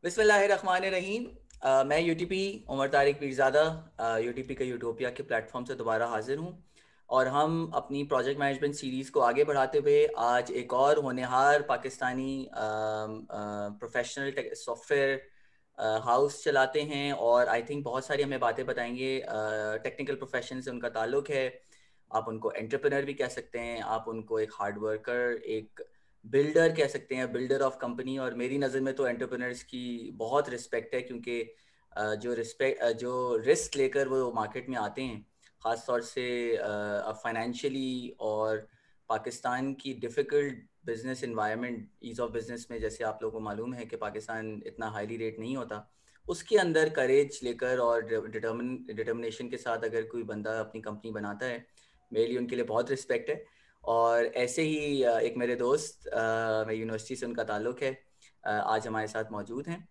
बिस्मिल्लाहिर्रहमानिर्रहीम। मैं UTP Umar Tariq Pirzada UTP का यूटोपिया के प्लेटफॉर्म से दोबारा हाजिर हूँ और हम अपनी प्रोजेक्ट मैनेजमेंट सीरीज़ को आगे बढ़ाते हुए आज एक और होनहार पाकिस्तानी प्रोफेशनल सॉफ्टवेयर हाउस चलाते हैं और आई थिंक बहुत सारी हमें बातें बताएंगे। टेक्निकल प्रोफेशन से उनका ताल्लुक़ है, आप उनको एंटरप्रेन्योर भी कह सकते हैं, आप उनको एक हार्ड वर्कर, एक बिल्डर कह सकते हैं, बिल्डर ऑफ कंपनी। और मेरी नज़र में तो एंटरप्रेन्योर्स की बहुत रिस्पेक्ट है क्योंकि जो रिस्क लेकर वो मार्केट में आते हैं, ख़ास तौर से फाइनेंशियली और पाकिस्तान की difficult business environment, ease of business में, जैसे आप लोगों को मालूम है कि पाकिस्तान इतना हाईली रेट नहीं होता, उसके अंदर करेज लेकर और डिटर्मिनेशन के साथ अगर कोई बंदा अपनी कंपनी बनाता है, मेरे लिए उनके लिए बहुत रिस्पेक्ट है। और ऐसे ही एक मेरे दोस्त, मैं यूनिवर्सिटी से उनका ताल्लुक़ है, आज हमारे साथ मौजूद हैं,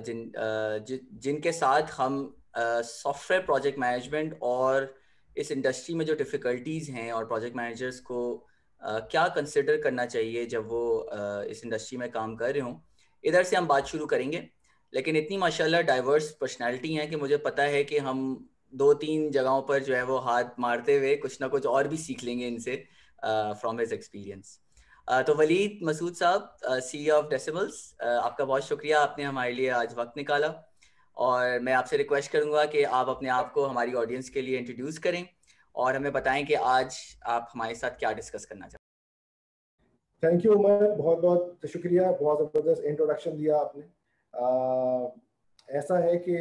जिनके साथ हम सॉफ्टवेयर प्रोजेक्ट मैनेजमेंट और इस इंडस्ट्री में जो डिफ़िकल्टीज़ हैं और प्रोजेक्ट मैनेजर्स को क्या कंसिडर करना चाहिए जब वो इस इंडस्ट्री में काम कर रहे हों, इधर से हम बात शुरू करेंगे। लेकिन इतनी माशाल्लाह डाइवर्स पर्सनैलिटी हैं कि मुझे पता है कि हम 2-3 जगहों पर जो है वो हाथ मारते हुए कुछ ना कुछ और भी सीख लेंगे इनसे फ्रॉम हिज एक्सपीरियंस। तो वलीद मसूद साहब, CEO ऑफ डेसिबल्स, आपका बहुत शुक्रिया, आपने हमारे लिए आज वक्त निकाला। और मैं आपसे रिक्वेस्ट करूंगा कि आप अपने आप को हमारी ऑडियंस के लिए इंट्रोड्यूस करें और हमें बताएं कि आज आप हमारे साथ क्या डिस्कस करना चाहते हैं। थैंक यू उमर, बहुत बहुत शुक्रिया, बहुत ज़बरदस्त इंट्रोडक्शन दिया आपने। ऐसा है कि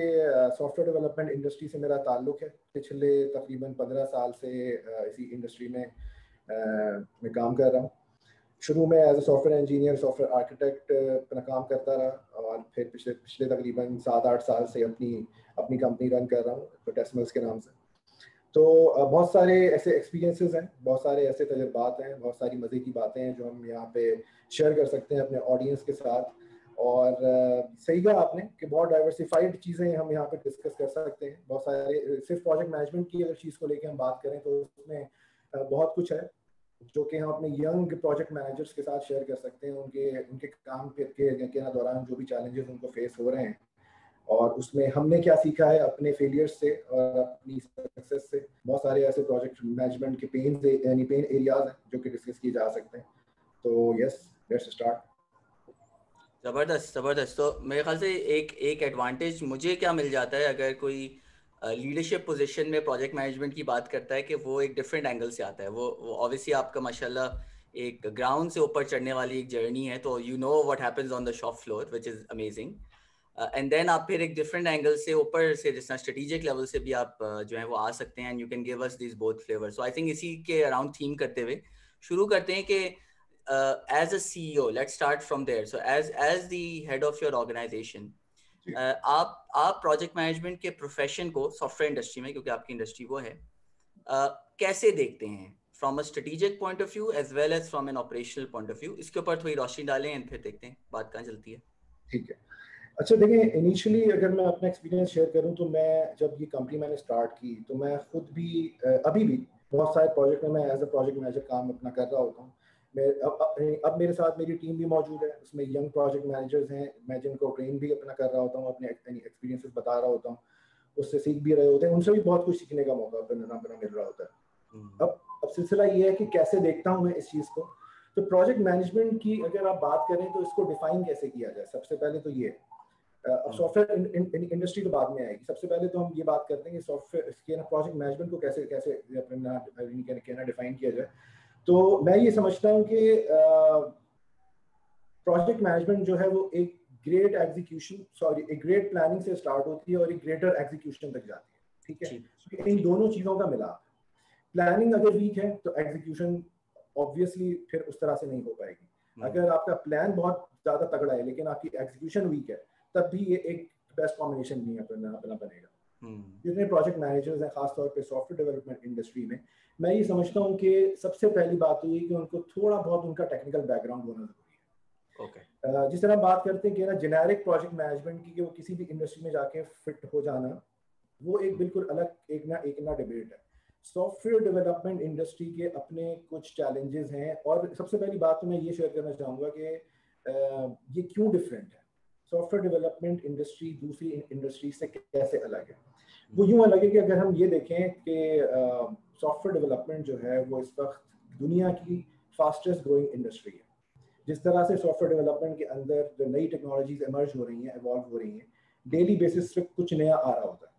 सॉफ्टवेयर डेवलपमेंट इंडस्ट्री से मेरा ताल्लुक़ है। पिछले तकरीबन 15 साल से इसी इंडस्ट्री में मैं काम कर रहा हूँ। शुरू में as a software engineer, software architect अपना काम करता रहा और फिर पिछले तकरीबन 7-8 साल से अपनी कंपनी रन कर रहा हूँ डेसिबल्स के नाम से। तो बहुत सारे ऐसे एक्सपीरियंसेस हैं, बहुत सारे ऐसे तजुर्बात हैं, बहुत सारी मज़े की बातें हैं जो हम यहाँ पे शेयर कर सकते हैं अपने ऑडियंस के साथ। और सही कहा आपने कि बहुत डाइवर्सिफाइड चीज़ें हम यहाँ पे डिस्कस कर सकते हैं। बहुत सारे, सिर्फ प्रोजेक्ट मैनेजमेंट की अगर चीज़ को लेकर हम बात करें तो उसमें बहुत कुछ है जो कि हम अपने यंग प्रोजेक्ट मैनेजर्स के साथ शेयर कर सकते हैं, उनके काम के दौरान जो भी चैलेंजेस उनको फेस हो रहे हैं और उसमें हमने क्या सीखा है अपने फेलियर्स से और अपनी सक्सेस से। बहुत सारे ऐसे प्रोजेक्ट मैनेजमेंट के पेन एरियाज हैं जो कि डिस्कस किए जा सकते हैं। तो यस, लेट्स स्टार्ट। ज़बरदस्त। तो मेरे ख्याल से एक एडवांटेज मुझे क्या मिल जाता है अगर कोई लीडरशिप पोजीशन में प्रोजेक्ट मैनेजमेंट की बात करता है, कि वो एक डिफरेंट एंगल से आता है। वो ऑब्वियसली आपका माशाल्लाह एक ग्राउंड से ऊपर चढ़ने वाली एक जर्नी है, तो you know what happens on the shop floor, which is amazing. And then आप फिर एक डिफरेंट एंगल से ऊपर से, जिस तरह स्ट्रेटेजिक लेवल से भी आप जो है वो आ सकते हैं, and you can give us this both flavour. So I think इसी के अराउंड थीम करते हुए शुरू करते हैं कि as a CEO, let's start from there. So as the head of your organization, आप प्रोजेक्ट मैनेजमेंट के प्रोफेशन को सॉफ्टवेयर इंडस्ट्री में, क्योंकि आपकी इंडस्ट्री वो है, कैसे देखते हैं from a strategic point of view as well as from an operational point of view? इसके ऊपर थोड़ी रोशनी डालें एंड फिर देखते हैं बात कहाँ चलती है। ठीक है। अच्छा देखिए, इनिशियली अगर मैं अपना एक्सपीरियंस शेयर करूं तो मैं जब ये कंपनी मैंने स्टार्ट की तो मैं खुद भी अभी भी बहुत सारे प्रोजेक्ट में मैं एज अ प्रोजेक्ट मैनेजर काम अपना कर रहा होता हूँ। मैं अब मेरे साथ मेरी टीम भी मौजूद है, उसमें यंग प्रोजेक्ट मैनेजर्स हैं, मैं जिनको ट्रेन भी अपना कर रहा होता हूँ, अपने एक्सपीरियंसेस बता रहा होता हूँ, उससे सीख भी रहे होते हैं, उनसे भी बहुत कुछ सीखने का मौका बना मिल रहा होता है। अब सिलसिला ये है कि कैसे देखता हूँ मैं इस चीज़ को। तो प्रोजेक्ट मैनेजमेंट की अगर आप बात करें तो इसको डिफाइन कैसे किया जाए, सबसे पहले तो ये अब सॉफ्टवेयर इंडस्ट्री तो बाद में आएगी। सबसे पहले तो हम ये बात करते हैं कि सॉफ्टवेयर इसके ना प्रोजेक्ट मैनेजमेंट को कैसे कैसे अपना डिफाइन किया जाए। तो मैं ये समझता हूँ कि प्रोजेक्ट मैनेजमेंट जो है वो एक एक ग्रेट प्लानिंग से स्टार्ट होती है और एक ग्रेटर एग्जीक्यूशन तक जाती है। ठीक है, इन दोनों चीज़ों का मिलाप। प्लानिंग अगर वीक है तो एग्जीक्यूशन ऑब्वियसली फिर उस तरह से नहीं हो पाएगी। अगर आपका प्लान बहुत ज़्यादा तगड़ा है लेकिन आपकी एग्जीक्यूशन वीक है, तब भी ये एक बेस्ट कॉम्बिनेशन नहीं अपना बनेगा। जितने प्रोजेक्ट मैनेजर्स हैं खासतौर पे सॉफ्टवेयर डेवलपमेंट इंडस्ट्री में, मैं ये समझता हूँ कि सबसे पहली बात तो ये कि उनको थोड़ा बहुत उनका टेक्निकल बैकग्राउंड होना जरूरी है। जिस तरह बात करते हैं कि ना जेनेरिक प्रोजेक्ट मैनेजमेंट की, कि वो किसी भी इंडस्ट्री में जाके फिट हो जाना, वो एक बिल्कुल अलग एक ना डिबेट है। सॉफ्टवेयर डेवलपमेंट इंडस्ट्री के अपने कुछ चैलेंजेस हैं और सबसे पहली बात तो मैं ये शेयर करना चाहूँगा कि ये क्यों डिफरेंट है। सॉफ्टवेयर डेवलपमेंट इंडस्ट्री दूसरी इंडस्ट्री से कैसे अलग है। वो यूँ अलग है कि अगर हम ये देखें कि सॉफ्टवेयर डेवलपमेंट जो है वो इस वक्त दुनिया की फास्टेस्ट ग्रोइंग इंडस्ट्री है। जिस तरह से सॉफ्टवेयर डेवलपमेंट के अंदर जो नई टेक्नोलॉजीज इमर्ज हो रही हैं, इवॉल्व हो रही हैं, डेली बेसिस पे कुछ नया आ रहा होता है।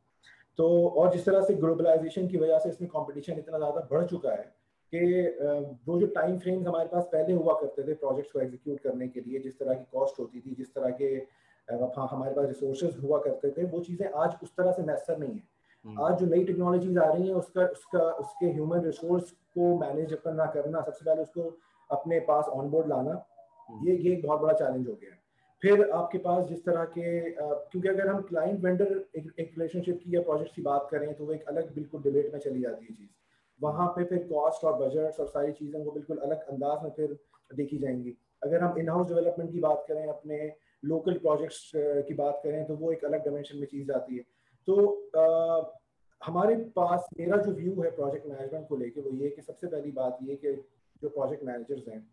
तो और जिस तरह से ग्लोबलाइजेशन की वजह से इसमें कंपटीशन इतना ज़्यादा बढ़ चुका है कि वो जो टाइम फ्रेम्स हमारे पास पहले हुआ करते थे प्रोजेक्ट्स को एग्जीक्यूट करने के लिए, जिस तरह की कॉस्ट होती थी, जिस तरह के हमारे पास रिसोर्सेज हुआ करते थे, वो चीज़ें आज उस तरह से मैसर नहीं है। आज जो नई टेक्नोलॉजीज आ रही हैं उसके ह्यूमन रिसोर्स को मैनेज करना, सबसे पहले उसको अपने पास ऑनबोर्ड लाना, ये एक बहुत बड़ा चैलेंज हो गया है। फिर आपके पास जिस तरह के क्योंकि अगर हम क्लाइंट वेंडर एक रिलेशनशिप की या प्रोजेक्ट की बात करें तो वो एक अलग बिल्कुल डिबेट में चली जाती है चीज़। वहाँ पे फिर कॉस्ट और बजट्स और सारी चीज़ें वो बिल्कुल अलग अंदाज में फिर देखी जाएंगी। अगर हम इन हाउस डेवलपमेंट की बात करें, अपने लोकल प्रोजेक्ट्स की बात करें, तो वो एक अलग डायमेंशन में चीज़ आती है। तो हमारे पास मेरा जो व्यू है प्रोजेक्ट मैनेजमेंट को लेके वो ये कि सबसे पहली बात ये कि जो प्रोजेक्ट मैनेजर्स हैं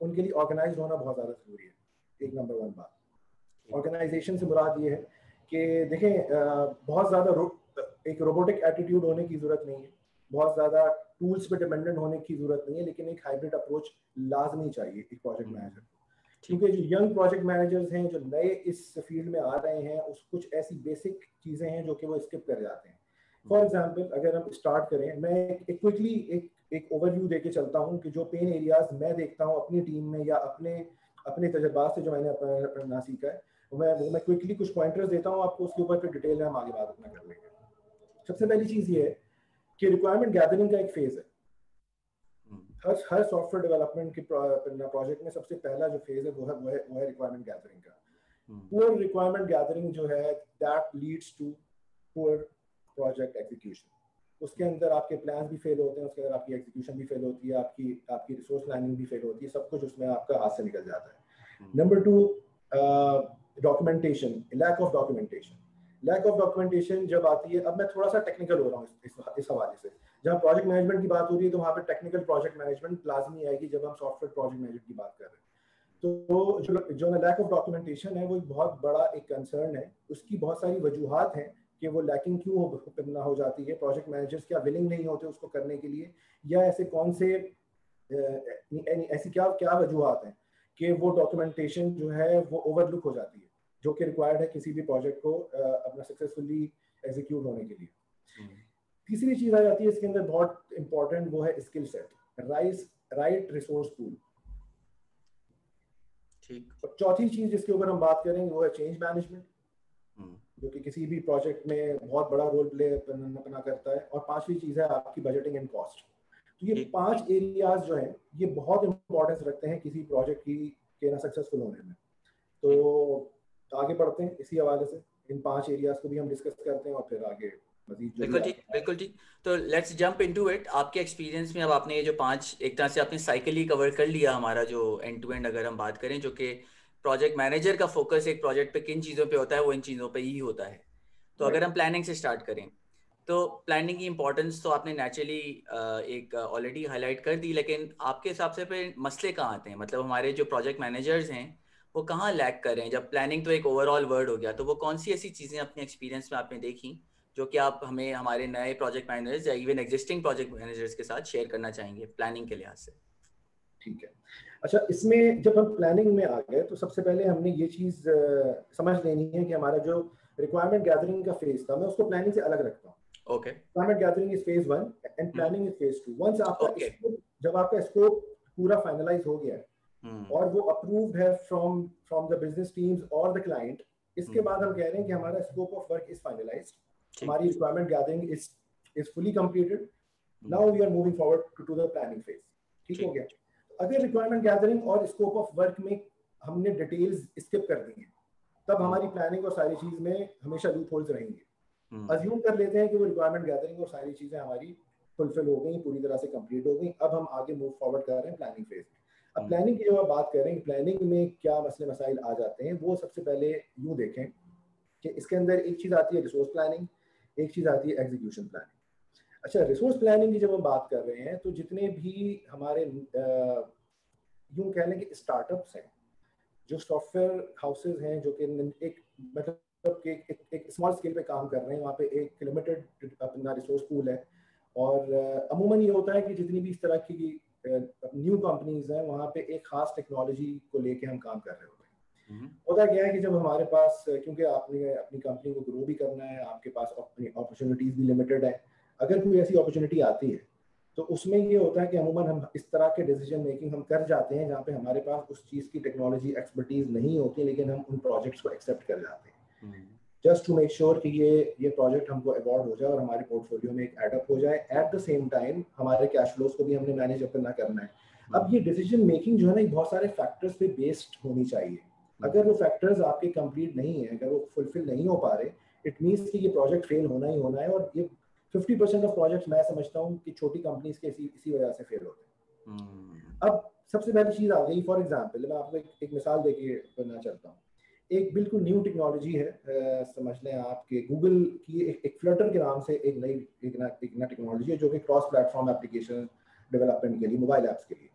उनके लिए ऑर्गेनाइज होना बहुत ज़्यादा ज़रूरी है। एक नंबर वन बात। ऑर्गेनाइजेशन से मुराद ये है कि देखें बहुत ज़्यादा एक रोबोटिक एटीट्यूड होने की ज़रूरत नहीं है, बहुत ज़्यादा टूल्स पे डिपेंडेंट होने की ज़रूरत नहीं है, लेकिन एक हाइब्रिड अप्रोच लाजमी चाहिए एक प्रोजेक्ट मैनेजर को। क्योंकि जो यंग प्रोजेक्ट मैनेजर्स हैं जो नए इस फील्ड में आ रहे हैं, उस कुछ ऐसी बेसिक चीज़ें हैं जो कि वो स्किप कर जाते हैं। फॉर एग्जाम्पल अगर हम स्टार्ट करें, मैं एक क्विकली एक ओवरव्यू देके चलता हूँ कि जो पेन एरियाज मैं देखता हूँ अपनी टीम में या अपने तजर्बात से जो मैंने अपना सीखा है, मैं क्विकली कुछ पॉइंटर्स देता हूँ आपको, उसके ऊपर फिर डिटेल में हम आगे बात अपना कर लेंगे। सबसे पहली चीज़ ये है कि रिक्वायरमेंट गैदरिंग का एक फेज है। हर सॉफ्टवेयर डेवलपमेंट के प्रोजेक्ट में सबसे पहला जो फेज है वो है रिक्वायरमेंट गैदरिंग का। पुअर रिक्वायरमेंट गैदरिंग जो है that leads to poor project execution. उसके अंदर आपके प्लान्स भी फेल होते हैं, उसके अंदर आपकी एग्जीक्यूशन भी फेल होती है, आपकी रिसोर्स प्लानिंग भी फेल होती है, सब कुछ उसमें आपका हाथ से निकल जाता है। Number 2, documentation, lack of documentation. Lack of documentation जब आती है, अब मैं थोड़ा सा टेक्निकल हो रहा हूँ इस हवाले से, जहाँ प्रोजेक्ट मैनेजमेंट की बात हो रही है तो वहाँ पे टेक्निकल प्रोजेक्ट मैनेजमेंट लाजमी आएगी जब हम सॉफ्टवेयर प्रोजेक्ट मैनेजमेंट की बात कर रहे हैं। तो जो लैक ऑफ डॉक्यूमेंटेशन है वो एक बहुत बड़ा एक कंसर्न है। उसकी बहुत सारी वजूहात हैं कि वो लैकिंग क्यों ना हो जाती है। प्रोजेक्ट मैनेजर्स क्या विलिंग नहीं होते उसको करने के लिए, या ऐसे कौन से ऐसी क्या क्या वजूहात हैं कि वो डॉक्यूमेंटेशन जो है वो ओवरलुक हो जाती है, जो कि रिक्वायर्ड है किसी भी प्रोजेक्ट को अपना सक्सेसफुली एग्जीक्यूट होने के लिए। तीसरी चीज़ आ जाती है इसके अंदर बहुत इंपॉर्टेंट, वो है skill set, right resource pool. ठीक। चौथी चीज़ जिसके ऊपर हम बात करेंगे वो है चेंज मैनेजमेंट, जो कि किसी भी प्रोजेक्ट में बहुत बड़ा रोल प्ले अपना करता है। और पांचवी चीज़ है आपकी बजटिंग एंड कॉस्ट। तो ये 5 एरियाज जो हैं ये बहुत इंपॉर्टेंस रखते हैं किसी प्रोजेक्ट के ना सक्सेसफुल होने में। तो आगे बढ़ते हैं इसी हवाले से, इन 5 एरियाज को भी हम डिस्कस करते हैं और फिर आगे मजीद। बिल्कुल ठीक। तो लेट्स जंप इनटू इट। आपके एक्सपीरियंस में अब आपने ये जो 5 एक तरह से आपने साइकिल ही कवर कर लिया हमारा जो एंड टू एंड अगर हम बात करें, जो कि प्रोजेक्ट मैनेजर का फोकस एक प्रोजेक्ट पे किन चीज़ों पे होता है वो इन चीज़ों पे ही होता है। तो अगर हम प्लानिंग से स्टार्ट करें तो प्लानिंग की इंपॉर्टेंस तो आपने नेचुरली एक ऑलरेडी हाईलाइट कर दी, लेकिन आपके हिसाब से फिर मसले कहाँ आते हैं? मतलब हमारे जो प्रोजेक्ट मैनेजर्स हैं वो कहाँ लैक कर रहे हैं? जब प्लानिंग तो एक ओवरऑल वर्ड हो गया, तो वो कौन सी ऐसी चीज़ें अपने एक्सपीरियंस में आपने देखी जो कि आप हमें हमारे नए प्रोजेक्ट मैनेजर्स या इवन एग्जिस्टिंग प्रोजेक्ट मैनेजर्स के साथ शेयर करना चाहेंगे प्लानिंग के लिहाज से? ठीक है, अच्छा, इसमें जब हम प्लानिंग में आ गए तो सबसे पहले हमने ये चीज़ समझ लेनी है कि हमारा जो रिक्वायरमेंट गैदरिंग का फेज था, मैं उसको प्लानिंग से अलग रखता हूँ। Okay. Requirement gathering is phase 1 and planning is phase 2। Once आपका जब आपका स्कोप पूरा फाइनलाइज हो गया है और वो अप्रूव्ड है फ्रॉम द बिजनेस टीम्स और द क्लाइंट, इसके बाद हम कह रहे हैं कि हमारा scope of work is finalised, हमारी requirement gathering is fully completed, now we are moving forward to the planning phase. ठीक हो गया। अगर रिक्वायरमेंट गैदरिंग और स्कोप ऑफ वर्क में हमने डिटेल्स स्किप कर दी हैं, तब हमारी प्लानिंग और सारी चीज में हमेशा लूप होल्स रहेंगे। अज्यूम कर लेते हैं कि वो रिक्वायरमेंट गैदरिंग और सारी चीजें हमारी फुलफिल हो गई, पूरी तरह से कंप्लीट हो गई। अब हम आगे मूव फॉरवर्ड कर रहे हैं प्लानिंग फेज में। अब प्लानिंग की जब आप बात करें, प्लानिंग में क्या मसले मसाइल आ जाते हैं, वो सबसे पहले यूँ देखें कि इसके अंदर एक चीज़ आती है रिसोर्स प्लानिंग, एक चीज़ आती है एग्जीक्यूशन प्लानिंग। अच्छा, रिसोर्स प्लानिंग की जब हम बात कर रहे हैं तो जितने भी हमारे यूँ कह लें कि स्टार्टअप्स हैं, जो सॉफ्टवेयर हाउसेज हैं जो कि एक मतलब कि एक स्मॉल स्केल पे काम कर रहे हैं, वहाँ पे एक लिमिटेड अपना रिसोर्स पूल है। और अमूमन ये होता है कि जितनी भी इस तरह की न्यू कंपनीज हैं, वहाँ पे एक खास टेक्नोलॉजी को लेके हम काम कर रहे होते हैं। होता क्या है कि जब हमारे पास, क्योंकि आपने अपनी कंपनी को ग्रो भी करना है, आपके पास अपनी अपॉर्चुनिटीज भी लिमिटेड है, अगर कोई ऐसी अपॉर्चुनिटी आती है तो उसमें ये होता है कि अमूमन हम इस तरह के डिसीजन मेकिंग हम कर जाते हैं जहाँ पे हमारे पास उस चीज़ की टेक्नोलॉजी एक्सपर्टीज नहीं होती, लेकिन हम उन प्रोजेक्ट्स को एक्सेप्ट कर जाते हैं जस्ट टू मेक श्योर कि ये प्रोजेक्ट हमको अवॉर्ड हो जाए और हमारे पोर्टफोलियो में एक एडअप हो जाए। एट द सेम टाइम हमारे कैश फ्लोज को भी हमने मैनेज अपना करना है। अब ये डिसीजन मेकिंग जो है ना, बहुत सारे फैक्टर्स पे बेस्ड होनी चाहिए। अगर वो फैक्टर्स आपके कंप्लीट नहीं है, अगर वो फुलफिल नहीं हो पा रहे, इट मीन्स कि ये प्रोजेक्ट फेल होना ही होना है। और ये 50% ऑफ प्रोजेक्ट्स मैं समझता हूँ कि छोटी कंपनीज के इसी वजह से फेल होते हैं। अब सबसे पहली चीज आ गई, फॉर एग्जांपल मैं आपको एक मिसाल देके बनना चाहता हूँ। एक बिल्कुल न्यू टेक्नोलॉजी है, समझ लें आपके गूगल की एक फ्लटर के नाम से एक नई टेक्नोलॉजी है जो कि क्रॉस प्लेटफॉर्म एप्लीकेशन डेवलपमेंट के लिए, मोबाइल ऐप्स के लिए।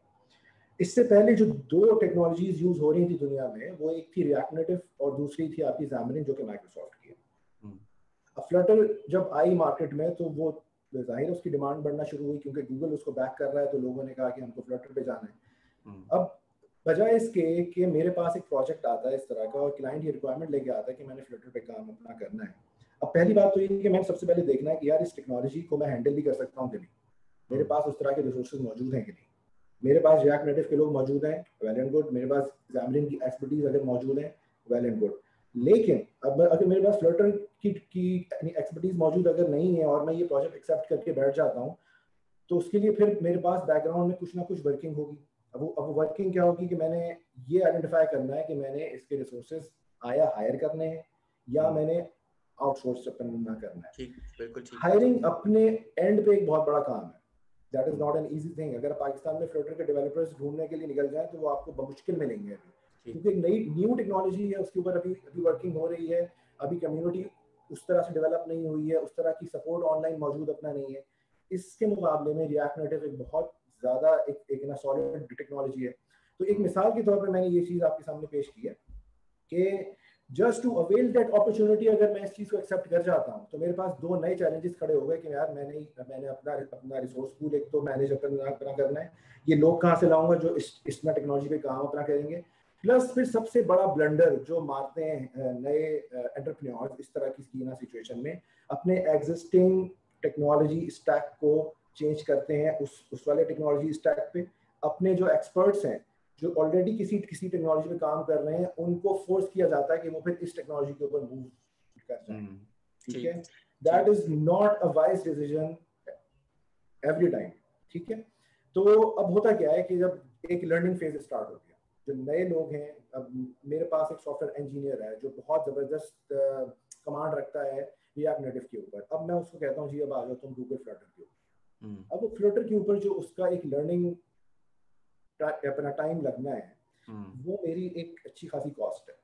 इससे पहले जो दो टेक्नोलॉजीज यूज हो रही थी दुनिया में, वो एक थी रिएक्ट नेटिव और दूसरी थी आपकी Xamarin जो कि माइक्रोसॉफ्ट की है। अब फ्लटर जब आई मार्केट में तो वो जाहिर उसकी डिमांड बढ़ना शुरू हुई, क्योंकि गूगल उसको बैक कर रहा है, तो लोगों ने कहा कि हमको फ्लटर पे जाना है। अब बजाय इसके कि मेरे पास एक प्रोजेक्ट आता है इस तरह का और क्लाइंट ये रिक्वायरमेंट लेके आता है कि मैंने फ्लटर पे काम अपना करना है, अब पहली बात तो ये कि मैंने सबसे पहले देखना है कि यार इस टेक्नोलॉजी को मैं हैंडल भी कर सकता हूँ कि नहीं, मेरे पास उस तरह के रिसोर्सेज मौजूद हैं कि नहीं। मेरे पास रिएक्ट नेटिव के लोग मौजूद हैं, वेल एंड गुड। मेरे पास Xamarin की एक्सपर्टीज अगर मौजूद है, वेल एंड गुड। लेकिन अब अगर मेरे पास फ्लटर की एक्सपर्टीज मौजूद अगर नहीं है और मैं ये प्रोजेक्ट एक्सेप्ट करके बैठ जाता हूँ, तो उसके लिए फिर मेरे पास बैकग्राउंड में कुछ ना कुछ वर्किंग होगी। अब वो वर्किंग क्या होगी कि मैंने ये आइडेंटिफाई करना है कि मैंने इसके रिसोर्सेज आया हायर करने हैं या मैंने आउटसोर्स करना करना है। ठीक, बिल्कुल ठीक। हायरिंग अपने एंड पे एक बहुत बड़ा काम है, that is not an easy thing. अगर पाकिस्तान में फ्लटर के डेवलपर्स ढूंढने के लिए निकल जाए तो वो आपको बमुश्किल मिलेंगे अभी, क्योंकि एक नई न्यू टेक्नोलॉजी है, उसके ऊपर अभी वर्किंग हो रही है, अभी कम्युनिटी उस तरह से डेवलप नहीं हुई है, उस तरह की सपोर्ट ऑनलाइन मौजूद अपना नहीं है। इसके मुकाबले में रिएक्ट नेटिव एक बहुत ज़्यादा एक ना सॉलिड टेक्नोलॉजी है। तो एक मिसाल के तौर पे मैंने ये चीज़ आपके सामने पेश की है कि just to avail that opportunity, अगर मैं इस चीज़ को एक्सेप्ट कर जाता हूँ तो मेरे पास दो नए चैलेंजेस खड़े हो गए कि यार मैंने अपना रिसोर्स पूल एक तो मैनेज अपना करना है, ये लोग कहाँ से लाऊंगा जो इस टेक्नोलॉजी पे काम अपना करेंगे। प्लस फिर सबसे बड़ा ब्लंडर जो मारते हैं नए एंटरप्रेन्योर्स इस तरह की ना सिचुएशन में, अपने एग्जिस्टिंग टेक्नोलॉजी स्टैक को चेंज करते हैं उस वाले टेक्नोलॉजी स्टैक पे। अपने जो एक्सपर्ट्स हैं जो ऑलरेडी किसी टेक्नोलॉजी में काम कर रहे हैं, उनको फोर्स किया जाता है कि वो फिर इस टेक्नोलॉजी के ऊपर मूव कर जाए। ठीक है, that is not a wise decision every time. ठीक है, तो अब होता क्या है कि जब एक लर्निंग फेज स्टार्ट हो गया, जो नए लोग हैं, अब मेरे पास एक सॉफ्टवेयर इंजीनियर है जो बहुत जबरदस्त कमांड रखता है रिएक्ट नेटिव के ऊपर। अब मैं उसको कहता हूँ जी अब आ जाओ तुम गूगल फ्लटर के ऊपर। अब वो फ्लटर के ऊपर जो उसका एक लर्निंग अपना टाइम लगना है, वो मेरी एक अच्छी खासी कॉस्ट है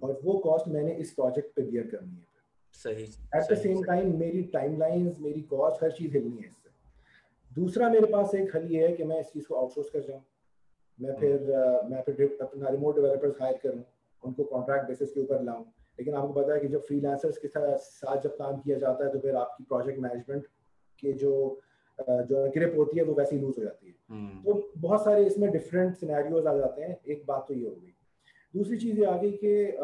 और वो कॉस्ट मैंने इस प्रोजेक्ट पे बियर करनी है। सही, एट द सेम टाइम मेरी टाइमलाइंस, मेरी कॉस्ट, हर चीज हिलनी है इससे। दूसरा मेरे पास एक हल ये है कि मैं इस चीज को आउटसोर्स कर जाऊं। मैं फिर अपना रिमोट डेवलपर्स हायर करूं, उनको कॉन्ट्रैक्ट बेसिस के ऊपर लाऊं। लेकिन आपको पता है कि जब फ्रीलांसर्स के साथ जब काम किया जाता है तो फिर आपकी प्रोजेक्ट मैनेजमेंट के जो ग्रिप होती है वो वैसी लूज हो जाती है। तो बहुत सारे इसमें डिफरेंट सिनेरियोज आ जाते हैं। एक बात तो ये हो गई। दूसरी चीज़ ये आ गई कि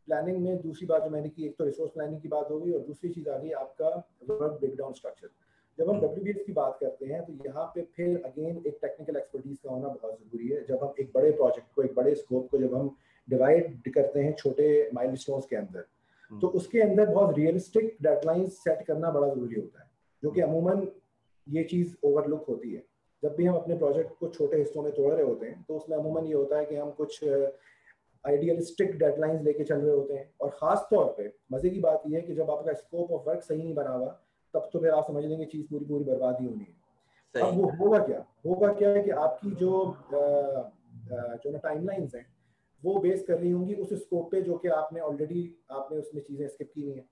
प्लानिंग में दूसरी बात जो मैंने की, एक तो रिसोर्स प्लानिंग की बात हो गई और दूसरी चीज़ आ गई आपका वर्क ब्रेकडाउन स्ट्रक्चर। जब हम WBS की बात करते हैं तो यहाँ पे फिर अगेन एक टेक्निकल एक्सपर्टीज का होना बहुत ज़रूरी है। जब हम एक बड़े प्रोजेक्ट को, एक बड़े स्कोप को जब हम डिवाइड करते हैं छोटे माइलस्टोन्स के अंदर, तो उसके अंदर बहुत रियलिस्टिक डेडलाइंस सेट करना बड़ा ज़रूरी होता है, जो कि अमूमन ये चीज़ ओवरलुक होती है। जब भी हम अपने प्रोजेक्ट को छोटे हिस्सों में तोड़ रहे होते हैं तो उसमें अमूमन ये होता है कि हम कुछ आइडियलिस्टिक डेडलाइंस लेके चल रहे होते हैं। और ख़ास तौर पे मज़े की बात यह है कि जब आपका स्कोप ऑफ वर्क सही नहीं बना हुआ, तब तो फिर आप समझ लेंगे चीज़ पूरी बर्बाद ही होनी है। अब वो होगा क्या है कि आपकी जो ना टाइमलाइंस हैं वो बेस कर रही होंगी उस स्कोप पे जो कि आपने उसमें चीज़ें स्किप की हुई हैं,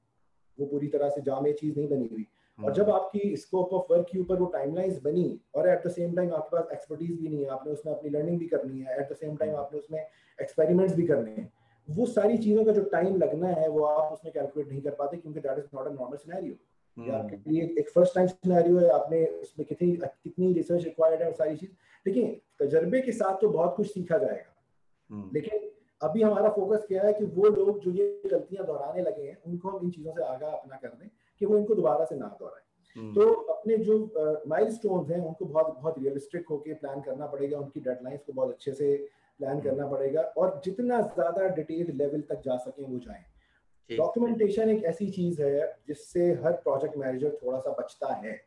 वो पूरी तरह से जामे चीज़ नहीं बनी हुई। और जब आपकी स्कोप ऑफ वर्क के ऊपर वो टाइमलाइंस बनी और एट द सेम टाइम आपके पास एक्सपर्टीज भी नहीं है, आपने उसमें अपनी लर्निंग भी करनी है, एट द सेम टाइम आपने उसमें एक्सपेरिमेंट्स भी करने हैं, वो सारी चीज़ों का जो टाइम लगना है वो आप उसमें कैलकुलेट नहीं कर पाते, क्योंकि that is not a normal scenario. ये आपके लिए एक फर्स्ट टाइम सिनेरियो है, आपने उसमें कितनी रिसर्च रिक्वायर्ड है और सारी चीज़। देखिए, तजर्बे के साथ तो बहुत कुछ सीखा जाएगा, लेकिन अभी हमारा फोकस क्या है कि वो लोग जो ये गलतियां दोहराने लगे हैं उनको हम इन चीज़ों से आगाह अपना कर दें कि वो इनको दोबारा से ना दोहराएं। तो अपने जो माइलस्टोन्स हैं उनको बहुत बहुत रियलिस्टिक होकर प्लान करना पड़ेगा, उनकी डेडलाइंस को बहुत अच्छे से प्लान करना पड़ेगा, और जितना ज़्यादा डिटेल लेवल तक जा सकें वो जाएं। डॉक्यूमेंटेशन एक ऐसी चीज़ है जिससे हर प्रोजेक्ट मैनेजर थोड़ा सा बचता है,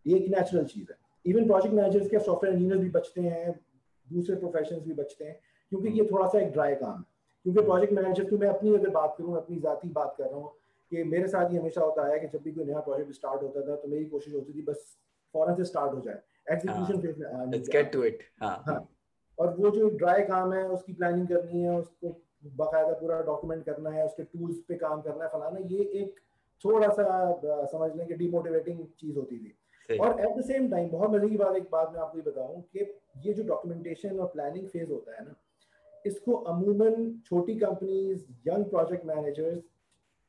ये एक नेचुरल चीज़ है। इवन प्रोजेक्ट मैनेजर्स के सॉफ्टवेयर इंजीनियर भी बचते हैं, दूसरे प्रोफेशंस भी बचते हैं, क्योंकि ये थोड़ा सा एक ड्राई काम है। क्योंकि प्रोजेक्ट मैनेजर की, मैं अपनी अगर बात करूँ, अपनी ज़ाती बात कर रहा हूँ, कि मेरे साथ ये हमेशा होता है कि जब भी कोई नया प्रोजेक्ट स्टार्ट होता था तो मेरी कोशिश होती थी बस फौरन से स्टार्ट हो जाए, एग्जीक्यूशन फेज में लेट्स गेट टू इट। हाँ, और वो जो ड्राई काम है उसकी प्लानिंग करनी है, उसको बाकायदा पूरा डॉक्यूमेंट करना है, उसके टूल्स पे काम करना है, फलाना, ये एक थोड़ा सा समझ लें कि डिमोटिवेटिंग चीज़ होती थी। और एट द सेम टाइम बहुत मजे की बात, एक बात मैं आपको ये बताऊं कि ये जो डॉक्यूमेंटेशन और प्लानिंग फेज होता है ना, इसको अमूमन छोटी कंपनीज, यंग प्रोजेक्ट मैनेजर्स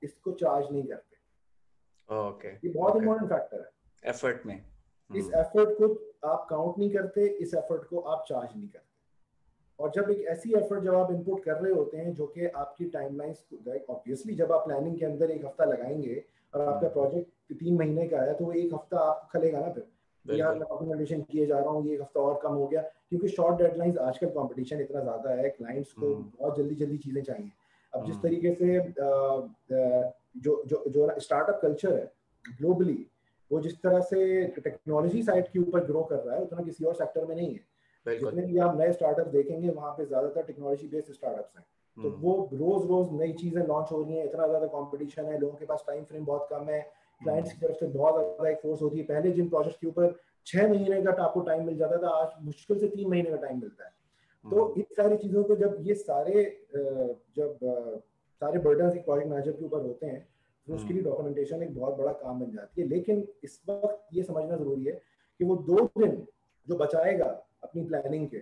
इसको चार्ज नहीं करते। ये बहुत इंपॉर्टेंट फैक्टर है एफर्ट में। इस एफर्ट को आप काउंट नहीं करते, इस एफर्ट को आप चार्ज नहीं करते। और जब एक ऐसी एफर्ट जब आप इनपुट कर रहे होते हैं जो कि आपकी टाइमलाइंस, ऑब्वियसली जब आप प्लानिंग के अंदर एक हफ्ता लगाएंगे और आपका प्रोजेक्ट 3 महीने का है तो वो एक हफ्ता आपको खलेगा ना, फिर यार मैं डॉक्यूमेंटेशन किए जा रहा हूँ, ये एक हफ्ता और कम हो गया, क्योंकि शॉर्ट डेडलाइंस, आजकल कंपटीशन इतना ज़्यादा है, क्लाइंट्स को बहुत जल्दी जल्दी चीज़ें चाहिए। अब जिस तरीके से जो जो जो स्टार्टअप कल्चर है ग्लोबली, वो जिस तरह से टेक्नोलॉजी साइड के ऊपर ग्रो कर रहा है उतना किसी और सेक्टर में नहीं है। जितने भी आप नए स्टार्टअप देखेंगे वहाँ पे ज्यादातर टेक्नोलॉजी बेस्ड स्टार्टअप्स हैं, तो वो रोज रोज नई चीजें लॉन्च हो रही हैं, इतना ज्यादा कंपटीशन है, लोगों के पास टाइम फ्रेम बहुत कम है, क्लाइंट्स की तरफ से बहुत ज्यादा एक फोर्स होती है। पहले जिन प्रोजेक्ट के ऊपर 6 महीने का आपको टाइम मिल जाता था, आज मुश्किल से 3 महीने का टाइम मिलता है। तो इन सारी चीजों को जब ये सारे बर्डन एक प्रोजेक्ट मैनेजर के ऊपर होते हैं तो उसके लिए डॉक्यूमेंटेशन एक बहुत बड़ा काम बन जाती है। लेकिन इस वक्त ये समझना जरूरी है कि वो 2 दिन जो बचाएगा अपनी प्लानिंग के,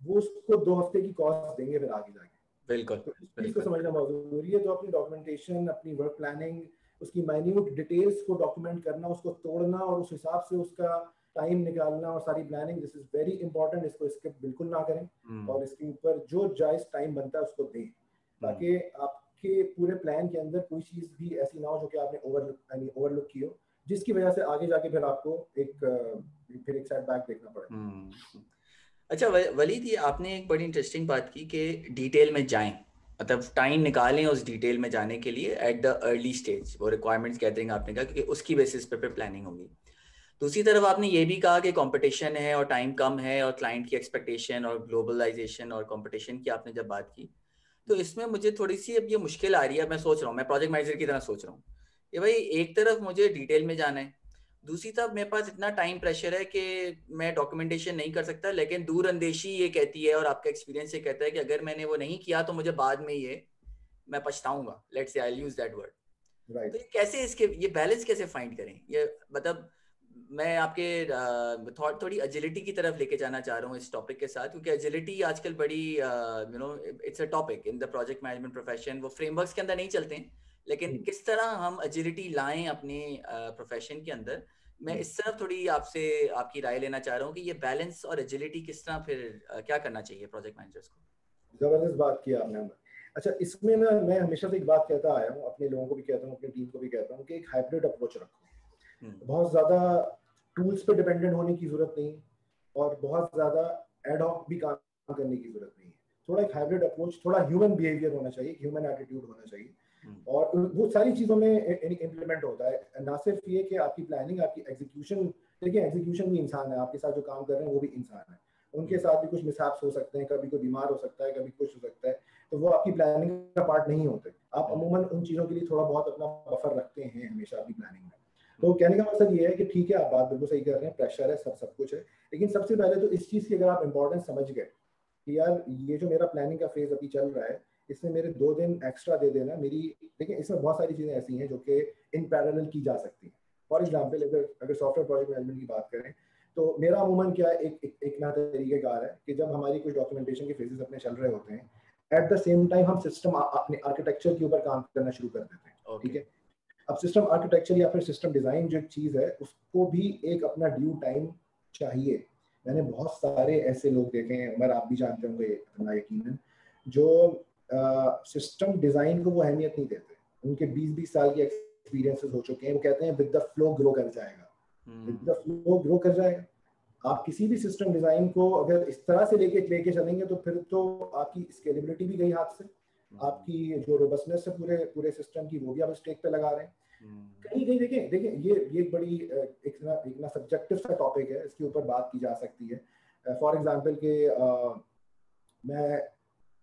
वो उसको 2 हफ्ते की कॉस्ट देंगे फिर आगे जाके। बिल्कुल, तो इस चीज को समझना बहुत जरूरी है। तो अपनी डॉक्यूमेंटेशन, अपनी वर्क प्लानिंग, उसकी माइन्यूट डिटेल्स को डॉक्यूमेंट करना, उसको तोड़ना और उस हिसाब से उसका टाइम निकालना और सारी planning, this is very important. इसको स्किप बिल्कुल ना करें और इसके ऊपर जो जायज टाइम बनता है उसको दें, ताकि आपके पूरे प्लान के अंदर कोई चीज भी ऐसी ना हो जो कि आपने ओवरलुक की हो, जिसकी वजह से आगे जाके फिर आपको एक सेटबैक देखना पड़े। अच्छा वलीद, ये आपने एक बड़ी इंटरेस्टिंग बात की कि डिटेल में जाएं, मतलब टाइम निकालें उस डिटेल में जाने के लिए एट द अर्ली स्टेज, वो रिक्वायरमेंट्स गैदरिंग आपने कहा, क्योंकि उसकी बेसिस पे फिर प्लानिंग होगी। दूसरी तरफ आपने ये भी कहा कि कंपटीशन है और टाइम कम है और क्लाइंट की एक्सपेक्टेशन और ग्लोबलाइजेशन और कंपटीशन की आपने जब बात की, तो इसमें मुझे थोड़ी सी अब ये मुश्किल आ रही है। मैं सोच रहा हूँ, मैं प्रोजेक्ट मैनेजर की तरह सोच रहा हूँ कि भाई एक तरफ मुझे डिटेल में जाना है, दूसरी तरफ मेरे पास इतना टाइम प्रेशर है कि मैं डॉक्यूमेंटेशन नहीं कर सकता, लेकिन दूर अंदेशी ये कहती है और आपका एक्सपीरियंस ये कहता है कि अगर मैंने वो नहीं किया तो मुझे बाद में ये मैं पछताऊंगा, let's say I will use that word. तो ये कैसे, इसके ये बैलेंस कैसे फाइंड करें? ये मतलब मैं आपके थोड़ी एजिलिटी की तरफ लेके जाना चाह रहा हूँ इस टॉपिक के साथ, क्योंकि एजिलिटी आजकल बड़ी it's a topic in the project management profession. वो फ्रेमवर्क्स के अंदर नहीं चलते हैं, लेकिन किस तरह हम एजिलिटी लाएं अपने प्रोफेशन के अंदर, मैं इस तरफ थोड़ी आपसे आपकी राय लेना चाह रहा हूँ कि ये बैलेंस और एजिलिटी किस तरह फिर क्या करना चाहिए प्रोजेक्ट मैनेजर्स को। जबरदस्त बात की आपने। अच्छा, इसमें ना मैं हमेशा से एक बात कहता आया हूँ, अपने लोगों को भी कहता हूँ, अपनी टीम को भी कहता हूँ कि एक हाइब्रिड अप्रोच रखो। बहुत ज्यादा टूल्स पे डिपेंडेंट होने की जरूरत नहीं और बहुत ज्यादा एड हॉक भी काम करने की जरूरत नहीं है। थोड़ा एक हाइब्रिड अप्रोच, थोड़ा ह्यूमन बिहेवियर होना चाहिए, ह्यूमन एटीट्यूड होना चाहिए, और वो सारी चीजों में इम्प्लीमेंट होता है। ना सिर्फ ये कि आपकी प्लानिंग, आपकी एग्जीक्यूशन, देखिए एग्जीक्यूशन भी इंसान है, आपके साथ जो काम कर रहे हैं वो भी इंसान है, उनके साथ भी कुछ मिसहैप्स हो सकते हैं, कभी कोई बीमार हो सकता है, कभी कुछ हो सकता है, तो वो आपकी प्लानिंग का पार्ट नहीं होते। आप अमूमन उन चीज़ों के लिए थोड़ा बहुत अपना बफर रखते हैं हमेशा अपनी प्लानिंग में। तो कहने का मतलब ये है कि ठीक है, आप बात बिल्कुल सही कर रहे हैं, प्रेशर है, सब कुछ है, लेकिन सबसे पहले तो इस चीज़ की अगर आप इंपॉर्टेंस समझ गए कि यार ये जो मेरा प्लानिंग का फेज अभी चल रहा है, इसमें मेरे 2 दिन एक्स्ट्रा दे देना मेरी, देखिए इसमें बहुत सारी चीज़ें ऐसी हैं जो कि इन पैरेलल की जा सकती हैं। फॉर एग्जांपल अगर सॉफ्टवेयर प्रोजेक्ट मैनेजमेंट की बात करें तो मेरा अमूमन क्या एक ना तरीक़ेकार है कि जब हमारी कुछ डॉक्यूमेंटेशन के फेजेस अपने चल रहे होते हैं, एट द सेम टाइम हम सिस्टम अपने आर्किटेक्चर के ऊपर काम करना शुरू कर देते हैं। ठीक है, अब सिस्टम आर्किटेक्चर या फिर सिस्टम डिज़ाइन जो चीज़ है उसको भी एक अपना ड्यू टाइम चाहिए। मैंने बहुत सारे ऐसे लोग देखे हैं, उमर आप भी जानते होंगे इतना यकीनन, जो सिस्टम डिज़ाइन को वो अहमियत नहीं देते। उनके 20-20 साल के एक्सपीरियंसेस हो चुके हैं, वो कहते हैं विद द फ्लो ग्रो कर जाएगा, विद द फ्लो ग्रो कर जाएगा। आप किसी भी सिस्टम डिज़ाइन को अगर इस तरह से लेके चलेंगे तो फिर तो आपकी स्केलेबिलिटी भी गई हाथ से, आपकी जो रोबस्टनेस है पूरे सिस्टम की वो भी आप स्टेक पे लगा रहे हैं। कहीं कहीं देखें ये एक बड़ी एक ना सब्जेक्टिव सा टॉपिक है, इसके ऊपर बात की जा सकती है। फॉर एग्जांपल के मैं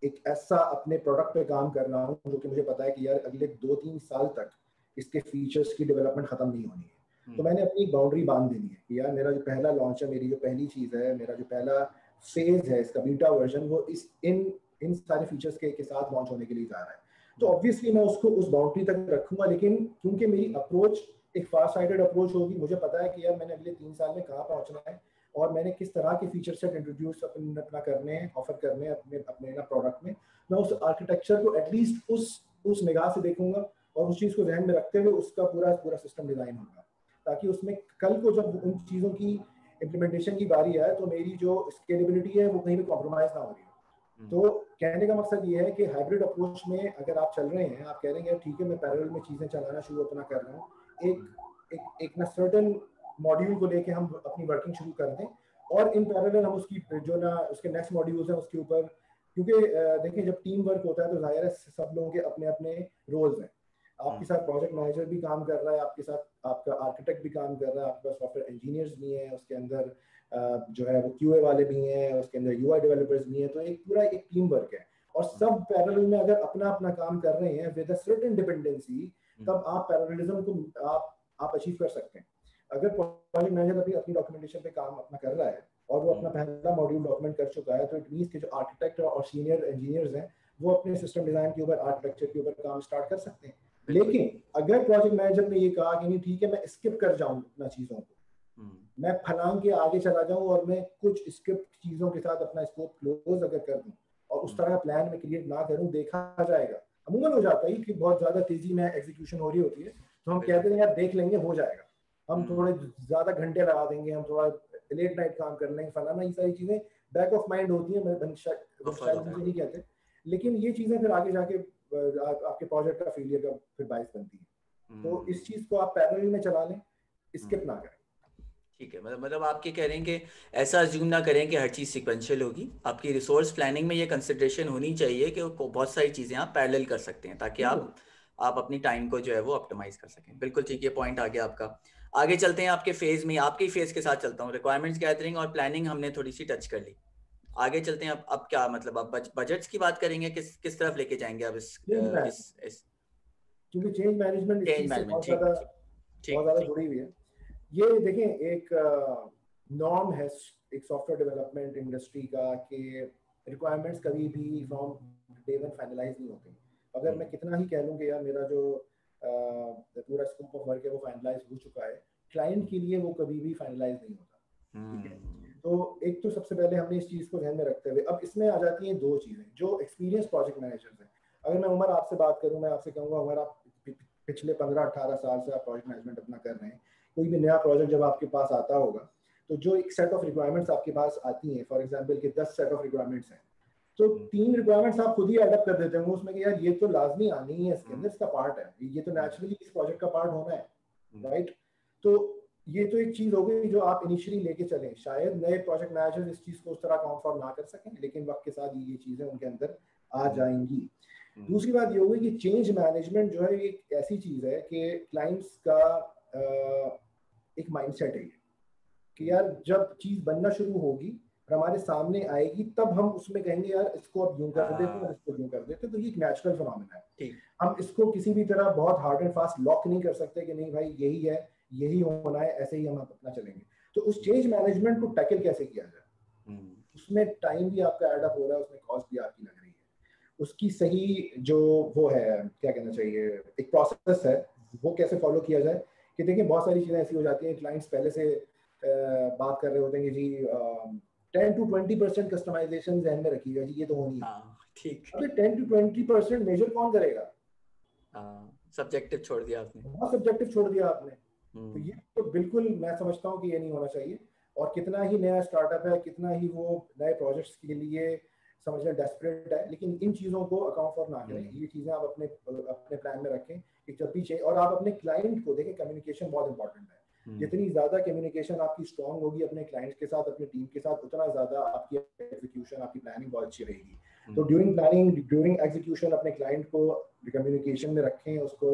एक ऐसा अपने प्रोडक्ट पे काम कर रहा हूँ जो कि मुझे पता है कि यार अगले 2-3 साल तक इसके फीचर्स की डेवलपमेंट खत्म नहीं होनी है, तो मैंने अपनी बाउंड्री बांध देनी है कि यार मेरा जो पहला लॉन्च है, मेरी जो पहली चीज़ है, मेरा जो पहला फेज है इसका बीटा वर्जन, वो इन सारे फीचर्स के साथ लॉन्च होने के लिए जा रहा है। तो ऑब्वियसली मैं उसको उस बाउंड्री तक रखूंगा, लेकिन क्योंकि मेरी अप्रोच एक फार साइडेड अप्रोच होगी, मुझे पता है कि यार मैंने अगले 3 साल में कहाँ पहुंचना है और मैंने किस तरह के फीचर सेट इंट्रोड्यूस अपना करने हैं, ऑफर करने हैं अपने ना प्रोडक्ट में। मैं उस आर्किटेक्चर को एटलीस्ट उस निगाह से देखूंगा और उस चीज़ को ध्यान में रखते हुए उसका पूरा सिस्टम डिज़ाइन होगा, ताकि उसमें कल को जब उन चीज़ों की इम्प्लीमेंटेशन की बारी आए तो मेरी जो स्केलेबिलिटी है वो कहीं भी कॉम्प्रोमाइज़ ना हो रही हो। तो कहने का मकसद ये है कि हाइब्रिड अप्रोच में अगर आप चल रहे हैं, आप कह रहे हैं ठीक है मैं पैरेलल में चीज़ें चलाना शुरू अपना कर रहा हूँ, एक ना सर्टेन मॉड्यूल को लेके हम अपनी वर्किंग शुरू कर दें और इन पैरेलल हम उसकी जो ना उसके नेक्स्ट मॉड्यूल्स हैं उसके ऊपर, क्योंकि देखिए जब टीम वर्क होता है तो जाहिर है सब लोगों के अपने अपने रोल्स हैं। आपके साथ प्रोजेक्ट मैनेजर भी काम कर रहा है, आपके साथ आपका आर्किटेक्ट भी काम कर रहा है, आपके पास सॉफ्टवेयर इंजीनियर्स भी हैं, उसके अंदर जो है वो QA वाले भी हैं, उसके अंदर UI डेवलपर्स भी हैं, तो एक पूरा एक टीम वर्क है और सब पैरेलल में अगर अपना अपना काम कर रहे हैं विद अ सर्टेन डिपेंडेंसी, तब आप पैरेललिज्म को आप अचीव कर सकते हैं। अगर प्रोजेक्ट मैनेजर अपनी डॉक्यूमेंटेशन पे काम अपना कर रहा है और वो अपना पहला मॉड्यूल डॉक्यूमेंट कर चुका है, तो इट मींस कि जो आर्किटेक्ट और सीनियर इंजीनियर्स हैं वो अपने सिस्टम डिजाइन के ऊपर, आर्किटेक्चर के ऊपर काम स्टार्ट कर सकते हैं। लेकिन अगर प्रोजेक्ट मैनेजर ने ये कहा कि नहीं ठीक है मैं स्किप कर जाऊं अपना चीजों को, मैं फलांग के आगे चला जाऊं और मैं कुछ स्क्रिप्ट चीजों के साथ अपना स्कोप क्लोज अगर कर दूं और उस तरह का प्लान में क्रिएट ना करूं, देखा जाएगा। अमूमन हो जाता है कि बहुत ज्यादा तेजी में एग्जीक्यूशन हो रही होती है तो हम कहते हैं यार देख लेंगे हो जाएगा, हम थोड़े ज्यादा घंटे लगा देंगे, हम थोड़ा लेट नाइट काम कर लेंगे फलाना, ये सारी चीजें बैक ऑफ माइंड होती है, शायद मुझे नहीं कहते, लेकिन ये चीजें फिर आगे जाके आपके प्रोजेक्ट का फेलियर का फिर बाइस बनती है। तो इस चीज को आप पैरेलल में चला लें, स्किप ना करें। ठीक है, मतलब आप ये कह रहे हैं कि ऐसा अज्यूम ना करें कि हर चीज़ सीक्वेंशियल होगी। आपकी रिसोर्स प्लानिंग में ये कंसिडरेशन होनी चाहिए कि बहुत सारी चीज़ें आप पैरेलल कर सकते हैं ताकि आप अपनी टाइम को जो है वो ऑप्टिमाइज कर सकें। बिल्कुल ठीक है, पॉइंट आ गया आपका। आगे चलते हैं आपके फेज में, आपके फेज के साथ चलता हूँ। रिक्वायरमेंट्स गैदरिंग और प्लानिंग हमने थोड़ी सी टच कर ली, आगे चलते हैं। अब क्या मतलब आप बजट्स की बात करेंगे, किस तरफ लेके जाएंगे अब इस क्योंकि चेंज मैनेजमेंट इस चीज से बहुत ज़्यादा जुड़ी हुई है। ये देखें एक नॉर्म है एक सॉफ्टवेयर डेवलपमेंट इंडस्ट्री का कि रिक्वायरमेंट्स कभी भी फ्रॉम डे वन फाइनलाइज नहीं होते। अगर मैं कितना ही कह लूँ कि यार मेरा जो पूरा स्कोप ऑफ वर्क है वो फाइनलाइज हो चुका है, क्लाइंट के लिए वो कभी भी फाइनलाइज नहीं होता। ठीक है, तो एक तो सबसे पहले हमने इस चीज़ को ध्यान में रखते हुए, अब इसमें आ जाती हैं दो चीज़ें जो एक्सपीरियंस प्रोजेक्ट मैनेजर्स हैं। अगर मैं उमर आपसे बात करूँ, मैं आपसे कहूँगा उमर आप पिछले 15-18 साल से आप प्रोजेक्ट मैनेजमेंट अपना कर रहे हैं, कोई भी नया प्रोजेक्ट जब आपके पास आता होगा तो जो एक सेट ऑफ रिक्वायरमेंट्स आपके पास आती हैं, फॉर एग्जांपल के 10 सेट ऑफ रिक्वायरमेंट्स हैं, तो 3 रिक्वायरमेंट्स आप खुद ही एडअप कर देते होंगे उसमें कि यार ये तो लाजमी आनी है, इसके अंदर इसका पार्ट है, ये तो नेचुरली इस प्रोजेक्ट का पार्ट होना है, राइट। तो ये तो एक चीज हो गई जो आप इनिशियली लेके चलें। शायद नए प्रोजेक्ट मैनेजर इस चीज को उस तरह कॉन्फर्म ना कर सकें, लेकिन वक्त के साथ ये चीजें उनके अंदर आ जाएंगी। दूसरी बात ये होगी कि चेंज मैनेजमेंट जो है एक ऐसी चीज है कि क्लाइंट्स का एक माइंडसेट है कि यार जब चीज बनना शुरू होगी और हमारे सामने आएगी तब हम उसमें कहेंगे यार इसको अब यूं कर देते हैं, इसको यूं कर देते हैं। तो ये एक नेचुरल फिनोमेना है, हम इसको किसी भी तरह बहुत हार्ड एंड फास्ट लॉक नहीं कर सकते कि नहीं भाई यही है, यही होना है, ऐसे ही हम अपना चलेंगे। तो उस चेंज मैनेजमेंट को टैकल कैसे किया जाए, उसमें टाइम भी आपका एड अप हो रहा है, उसमें कॉस्ट भी आपकी लग रही है, उसकी सही जो वो है क्या कहना चाहिए एक प्रोसेस है वो कैसे फॉलो किया जाए, कि देखिए बहुत सारी चीज़ें ऐसी हो जाती हैं, क्लाइंट्स पहले से बात कर रहे होते हैं कि जी 10 to 20% कस्टमाइजेशन ध्यान में रखिएगा जी, ये तो होनी है। ठीक। अबे 10 to 20% मेजर कौन करेगा? सब्जेक्टिव छोड़ दिया आपने। बहुत सब्जेक्टिव छोड़ दिया आपने। तो ये हम्म, तो बिल्कुल मैं समझता हूँ कि ये नहीं होना चाहिए। और कितना ही नया स्टार्टअप है, कितना ही वो नए प्रोजेक्ट्स के लिए समझना डेस्परेट है, लेकिन इन चीज़ों को अकाउंट फॉर ना करें। ये चीज़ें आप अपने अपने प्लान में रखें कि जब भी चाहिए। और आप अपने क्लाइंट को देखें, कम्युनिकेशन बहुत इंपॉर्टेंट है। जितनी ज़्यादा कम्युनिकेशन आपकी स्ट्रांग होगी अपने क्लाइंट्स के साथ, अपनी टीम के साथ, उतना ज़्यादा आपकी एग्जीक्यूशन, आपकी प्लानिंग बहुत अच्छी रहेगी। तो ड्यूरिंग प्लानिंग, ड्यूरिंग एग्जीक्यूशन अपने क्लाइंट को कम्युनिकेशन में रखें, उसको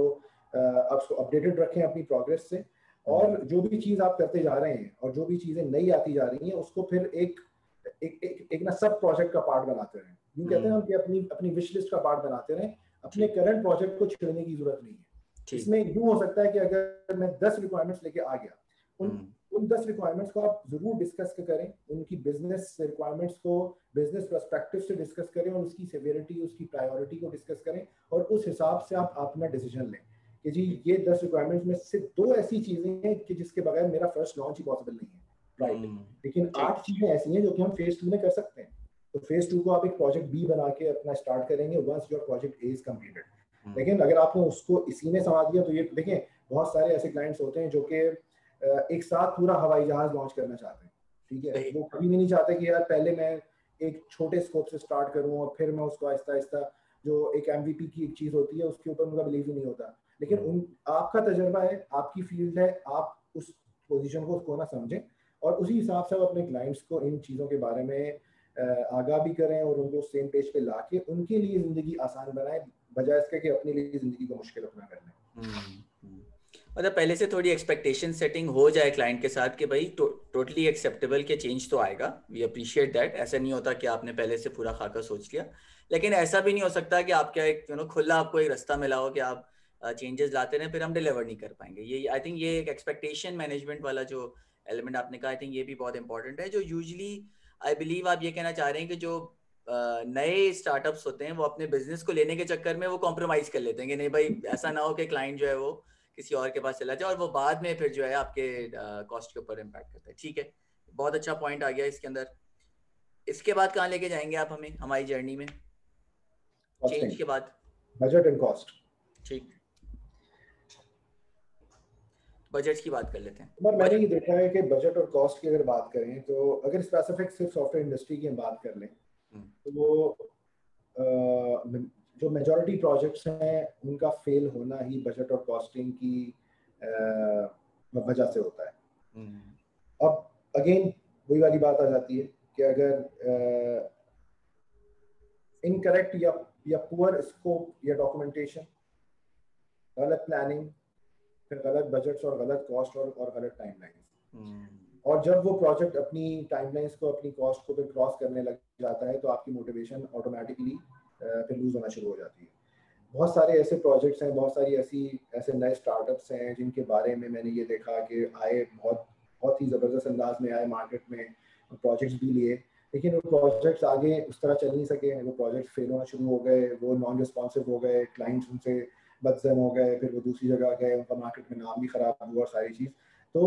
अपडेटेड रखें अपनी प्रोग्रेस से। और जो भी चीज़ आप करते जा रहे हैं और जो भी चीज़ें नई आती जा रही हैं, उसको फिर एक एक एक, एक ना सब प्रोजेक्ट का पार्ट बनाते रहें। यूँ कहते हैं हम कि अपनी अपनी विश लिस्ट का पार्ट बनाते रहें। अपने करंट प्रोजेक्ट को छेड़ने की जरूरत नहीं है। इसमें यूँ हो सकता है कि अगर मैं 10 रिक्वायरमेंट्स लेके आ गया, उन 10 रिक्वायरमेंट्स को आप जरूर डिस्कस करें, उनकी बिजनेस रिक्वायरमेंट्स को बिजनेस पर्सपेक्टिव से डिस्कस करें और उसकी सेवेरिटी, उसकी प्रायोरिटी को डिस्कस करें, और उस हिसाब से आप अपना डिसीजन लें कि जी ये 10 रिक्वायरमेंट्स में से 2 ऐसी चीजें हैं कि जिसके बगैर मेरा फर्स्ट लॉन्च ही पॉसिबल नहीं है, राइट। लेकिन 8 चीजें ऐसी हैं जो कि हम फेज 2 में कर सकते हैं। तो फेज 2 को आप एक प्रोजेक्ट बी बना के अपना स्टार्ट करेंगे once your project a is completed. लेकिन अगर आपने उसको इसी में समझ दिया तो ये देखें बहुत सारे ऐसे क्लाइंट्स होते हैं जो कि एक साथ पूरा हवाई जहाज लॉन्च करना चाहते हैं, ठीक है। वो कभी भी नहीं चाहते कि यार पहले मैं एक छोटे स्कोप से स्टार्ट करूं और फिर मैं उसको आहिस्ता आहिस्ता, जो एक MVP की एक चीज होती है उसके ऊपर उनका बिलीव ही नहीं होता। लेकिन आपका तजर्बा है, आपकी फील्ड है, आप उस पोजीशन को उसको ना समझें और उसी हिसाब से आप अपने क्लाइंट्स को इन चीज़ों के बारे में आगाह भी करें और उनको सेम पेज पे लाके उनके लिए ज़िंदगी आसान बनाएं, बजाय इसके कि अपने लिए ज़िंदगी को मुश्किल अपना कर लें। मतलब पहले से थोड़ी एक्सपेक्टेशन सेटिंग हो जाए क्लाइंट के साथ कि भाई टोटली एक्सेप्टेबल के चेंज तो आएगा, वी अप्रिशिएट दैट। ऐसा नहीं होता कि आपने पहले से पूरा खाका सोच लिया, लेकिन ऐसा भी नहीं हो सकता कि आपका एक खुला आपको एक रास्ता मिला हो कि आप चेंजेस लाते रहें फिर हम डिलीवर नहीं कर पाएंगे। ये आई थिंक ये एक एक्सपेक्टेशन मैनेजमेंट वाला जो एलिमेंट आपने कहा, आई थिंक ये भी बहुत इंपॉर्टेंट है। जो यूजली आई बिलीव आप ये कहना चाह रहे हैं कि जो नए स्टार्टअप्स होते हैं वो अपने बिजनेस को लेने के चक्कर में वो कॉम्प्रोमाइज कर लेते हैं कि नहीं भाई ऐसा ना हो कि क्लाइंट जो है वो किसी और के पास चला जाए और वो बाद में फिर जो है आपके कॉस्ट के ऊपर इम्पैक्ट करता है। ठीक है, बहुत अच्छा पॉइंट आ गया इसके अंदर। इसके बाद कहाँ लेके जाएंगे आप हमें हमारी जर्नी में चेंज के बाद? Budget and cost. ठीक, बजट की बात कर लेते हैं। पर मैंने ये देखा है कि बजट और कॉस्ट की अगर बात करें तो अगर स्पेसिफिक सिर्फ सॉफ्टवेयर इंडस्ट्री की हम बात कर लें तो वो जो मेजॉरिटी प्रोजेक्ट्स हैं उनका फेल होना ही बजट और कॉस्टिंग की वजह से होता है। अब अगेन वही वाली बात आ जाती है कि अगर इनकरेक्ट या पुअर स्कोप या डॉक्यूमेंटेशन, गलत प्लानिंग, फिर गलत बजट्स और गलत कॉस्ट और गलत टाइमलाइंस, और जब वो प्रोजेक्ट अपनी टाइमलाइंस को, अपनी कॉस्ट को फिर क्रॉस करने लग जाता है तो आपकी मोटिवेशन ऑटोमेटिकली फिर लूज होना शुरू हो जाती है। बहुत सारे ऐसे प्रोजेक्ट्स हैं, बहुत सारी ऐसे नए स्टार्टअप्स हैं जिनके बारे में मैंने ये देखा कि आए, बहुत ही ज़बरदस्त अंदाज में आए मार्केट में, प्रोजेक्ट्स भी लिए, लेकिन वो प्रोजेक्ट्स आगे उस तरह चल नहीं सके। वो प्रोजेक्ट फेल होना शुरू हो गए, वो नॉन रिस्पॉन्सिव हो गए, क्लाइंट्स उनसे बदजन हो गए, फिर वो दूसरी जगह गए, उनका मार्केट में नाम भी खराब हुआ और सारी चीज़। तो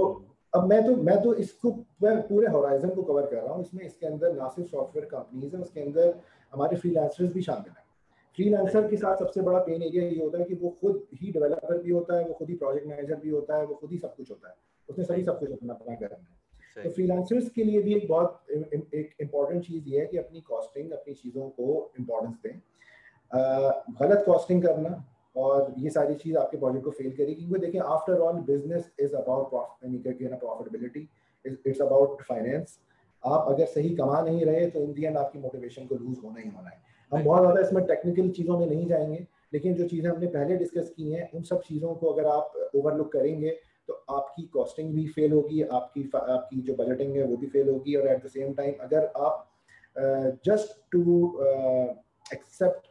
अब मैं तो इसको पूरे होराइजन को कवर कर रहा हूँ। इसमें इसके अंदर ना सिर्फ सॉफ्टवेयर कंपनीज हैं, उसके अंदर हमारे फ्रीलांसर्स भी शामिल हैं। फ्रीलांसर के साथ सबसे बड़ा पेन एरिया ये होता है कि वो खुद ही डेवलपर भी होता है, वो खुद ही प्रोजेक्ट मैनेजर भी होता है, वो खुद ही सब कुछ होता है, उसने सभी सब कुछ अपना अपना करना है। तो फ्रीलांसर्स के लिए भी एक बहुत एक इम्पॉर्टेंट चीज़ ये है कि अपनी कॉस्टिंग, अपनी चीज़ों को इम्पोर्टेंस दें। गलत कॉस्टिंग करना और ये सारी चीज़ आपके प्रोजेक्ट को फेल करेगी, क्योंकि देखिए after all business is about profitability, it's about finance. आप अगर सही कमा नहीं रहे तो इन दी एंड आपकी मोटिवेशन को लूज होना ही होना है। हम बहुत ज़्यादा इसमें टेक्निकल चीज़ों में नहीं जाएंगे, लेकिन जो चीज़ें हमने पहले डिस्कस की हैं उन सब चीज़ों को अगर आप ओवरलुक करेंगे तो आपकी कॉस्टिंग भी फेल होगी, आपकी जो बजटिंग है वो भी फेल होगी, और एट द सेम टाइम अगर आप जस्ट टू एक्सेप्ट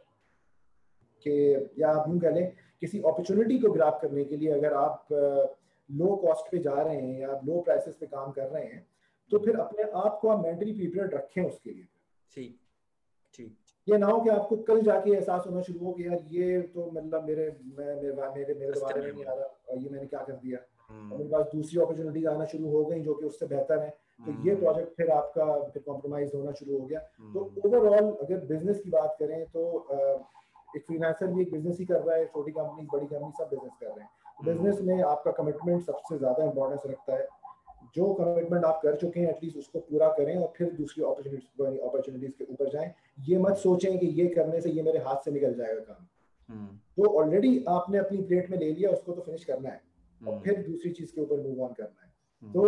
के, या आप यूँ कह लें किसी अपॉर्चुनिटी को ग्रैब करने के लिए अगर आप लो कॉस्ट पे जा रहे हैं या आप लो प्राइसेस पे काम कर रहे हैं, तो फिर अपने आप को आप मेंटली प्रिपेयर्ड रखें उसके लिए। ठीक ठीक, ये ना हो कि आपको कल जाके एहसास होना शुरू हो कि यार ये तो मतलब मेरे दोबारा में नहीं आ रहा और ये मैंने क्या कर दिया। और मेरे पास दूसरी अपॉर्चुनिटीज आना शुरू हो गई जो कि उससे बेहतर है, तो ये प्रोजेक्ट फिर आपका फिर कॉम्प्रोमाइज होना शुरू हो गया। तो ओवरऑल अगर बिजनेस की बात करें तो एक फ्रीलांसर भी एक बिजनेस ही कर रहा है, छोटी कंपनी बड़ी कंपनी सब बिजनेस कर रहे हैं। बिजनेस में आपका कमिटमेंट सबसे ज्यादा इंपॉर्टेंस रखता है। जो कमिटमेंट आप कर चुके हैं एटलीस्ट उसको पूरा करें और फिर दूसरी अपॉर्चुनिटीज के ऊपर जाएं। ये मत सोचें कि ये करने से ये मेरे हाथ से निकल जाएगा काम। जो ऑलरेडी आपने अपनी प्लेट में ले लिया उसको तो फिनिश करना है और फिर दूसरी चीज के ऊपर मूव ऑन करना है। तो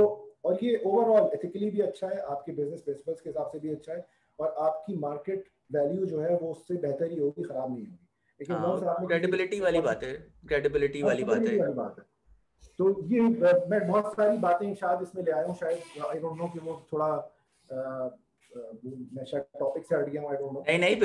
और ये ओवरऑल एथिकली भी अच्छा है, आपके बिजनेस प्रिंसिपल्स के हिसाब से भी अच्छा है, और आपकी मार्केट वैल्यू जो है वो उससे बेहतर ही होगी, खराब नहीं होगी। लेकिन वंस आपने क्रेडिबिलिटी वाली बात है, क्रेडिबिलिटी वाली बात है। तो ये मैं बहुत सारी बातें शायद इसमें ले आया हूँ, शायद आई डोंट नो कि वो थोड़ा मैं शायद टॉपिक से हट गया हूँ, आई डोंट नो। नहीं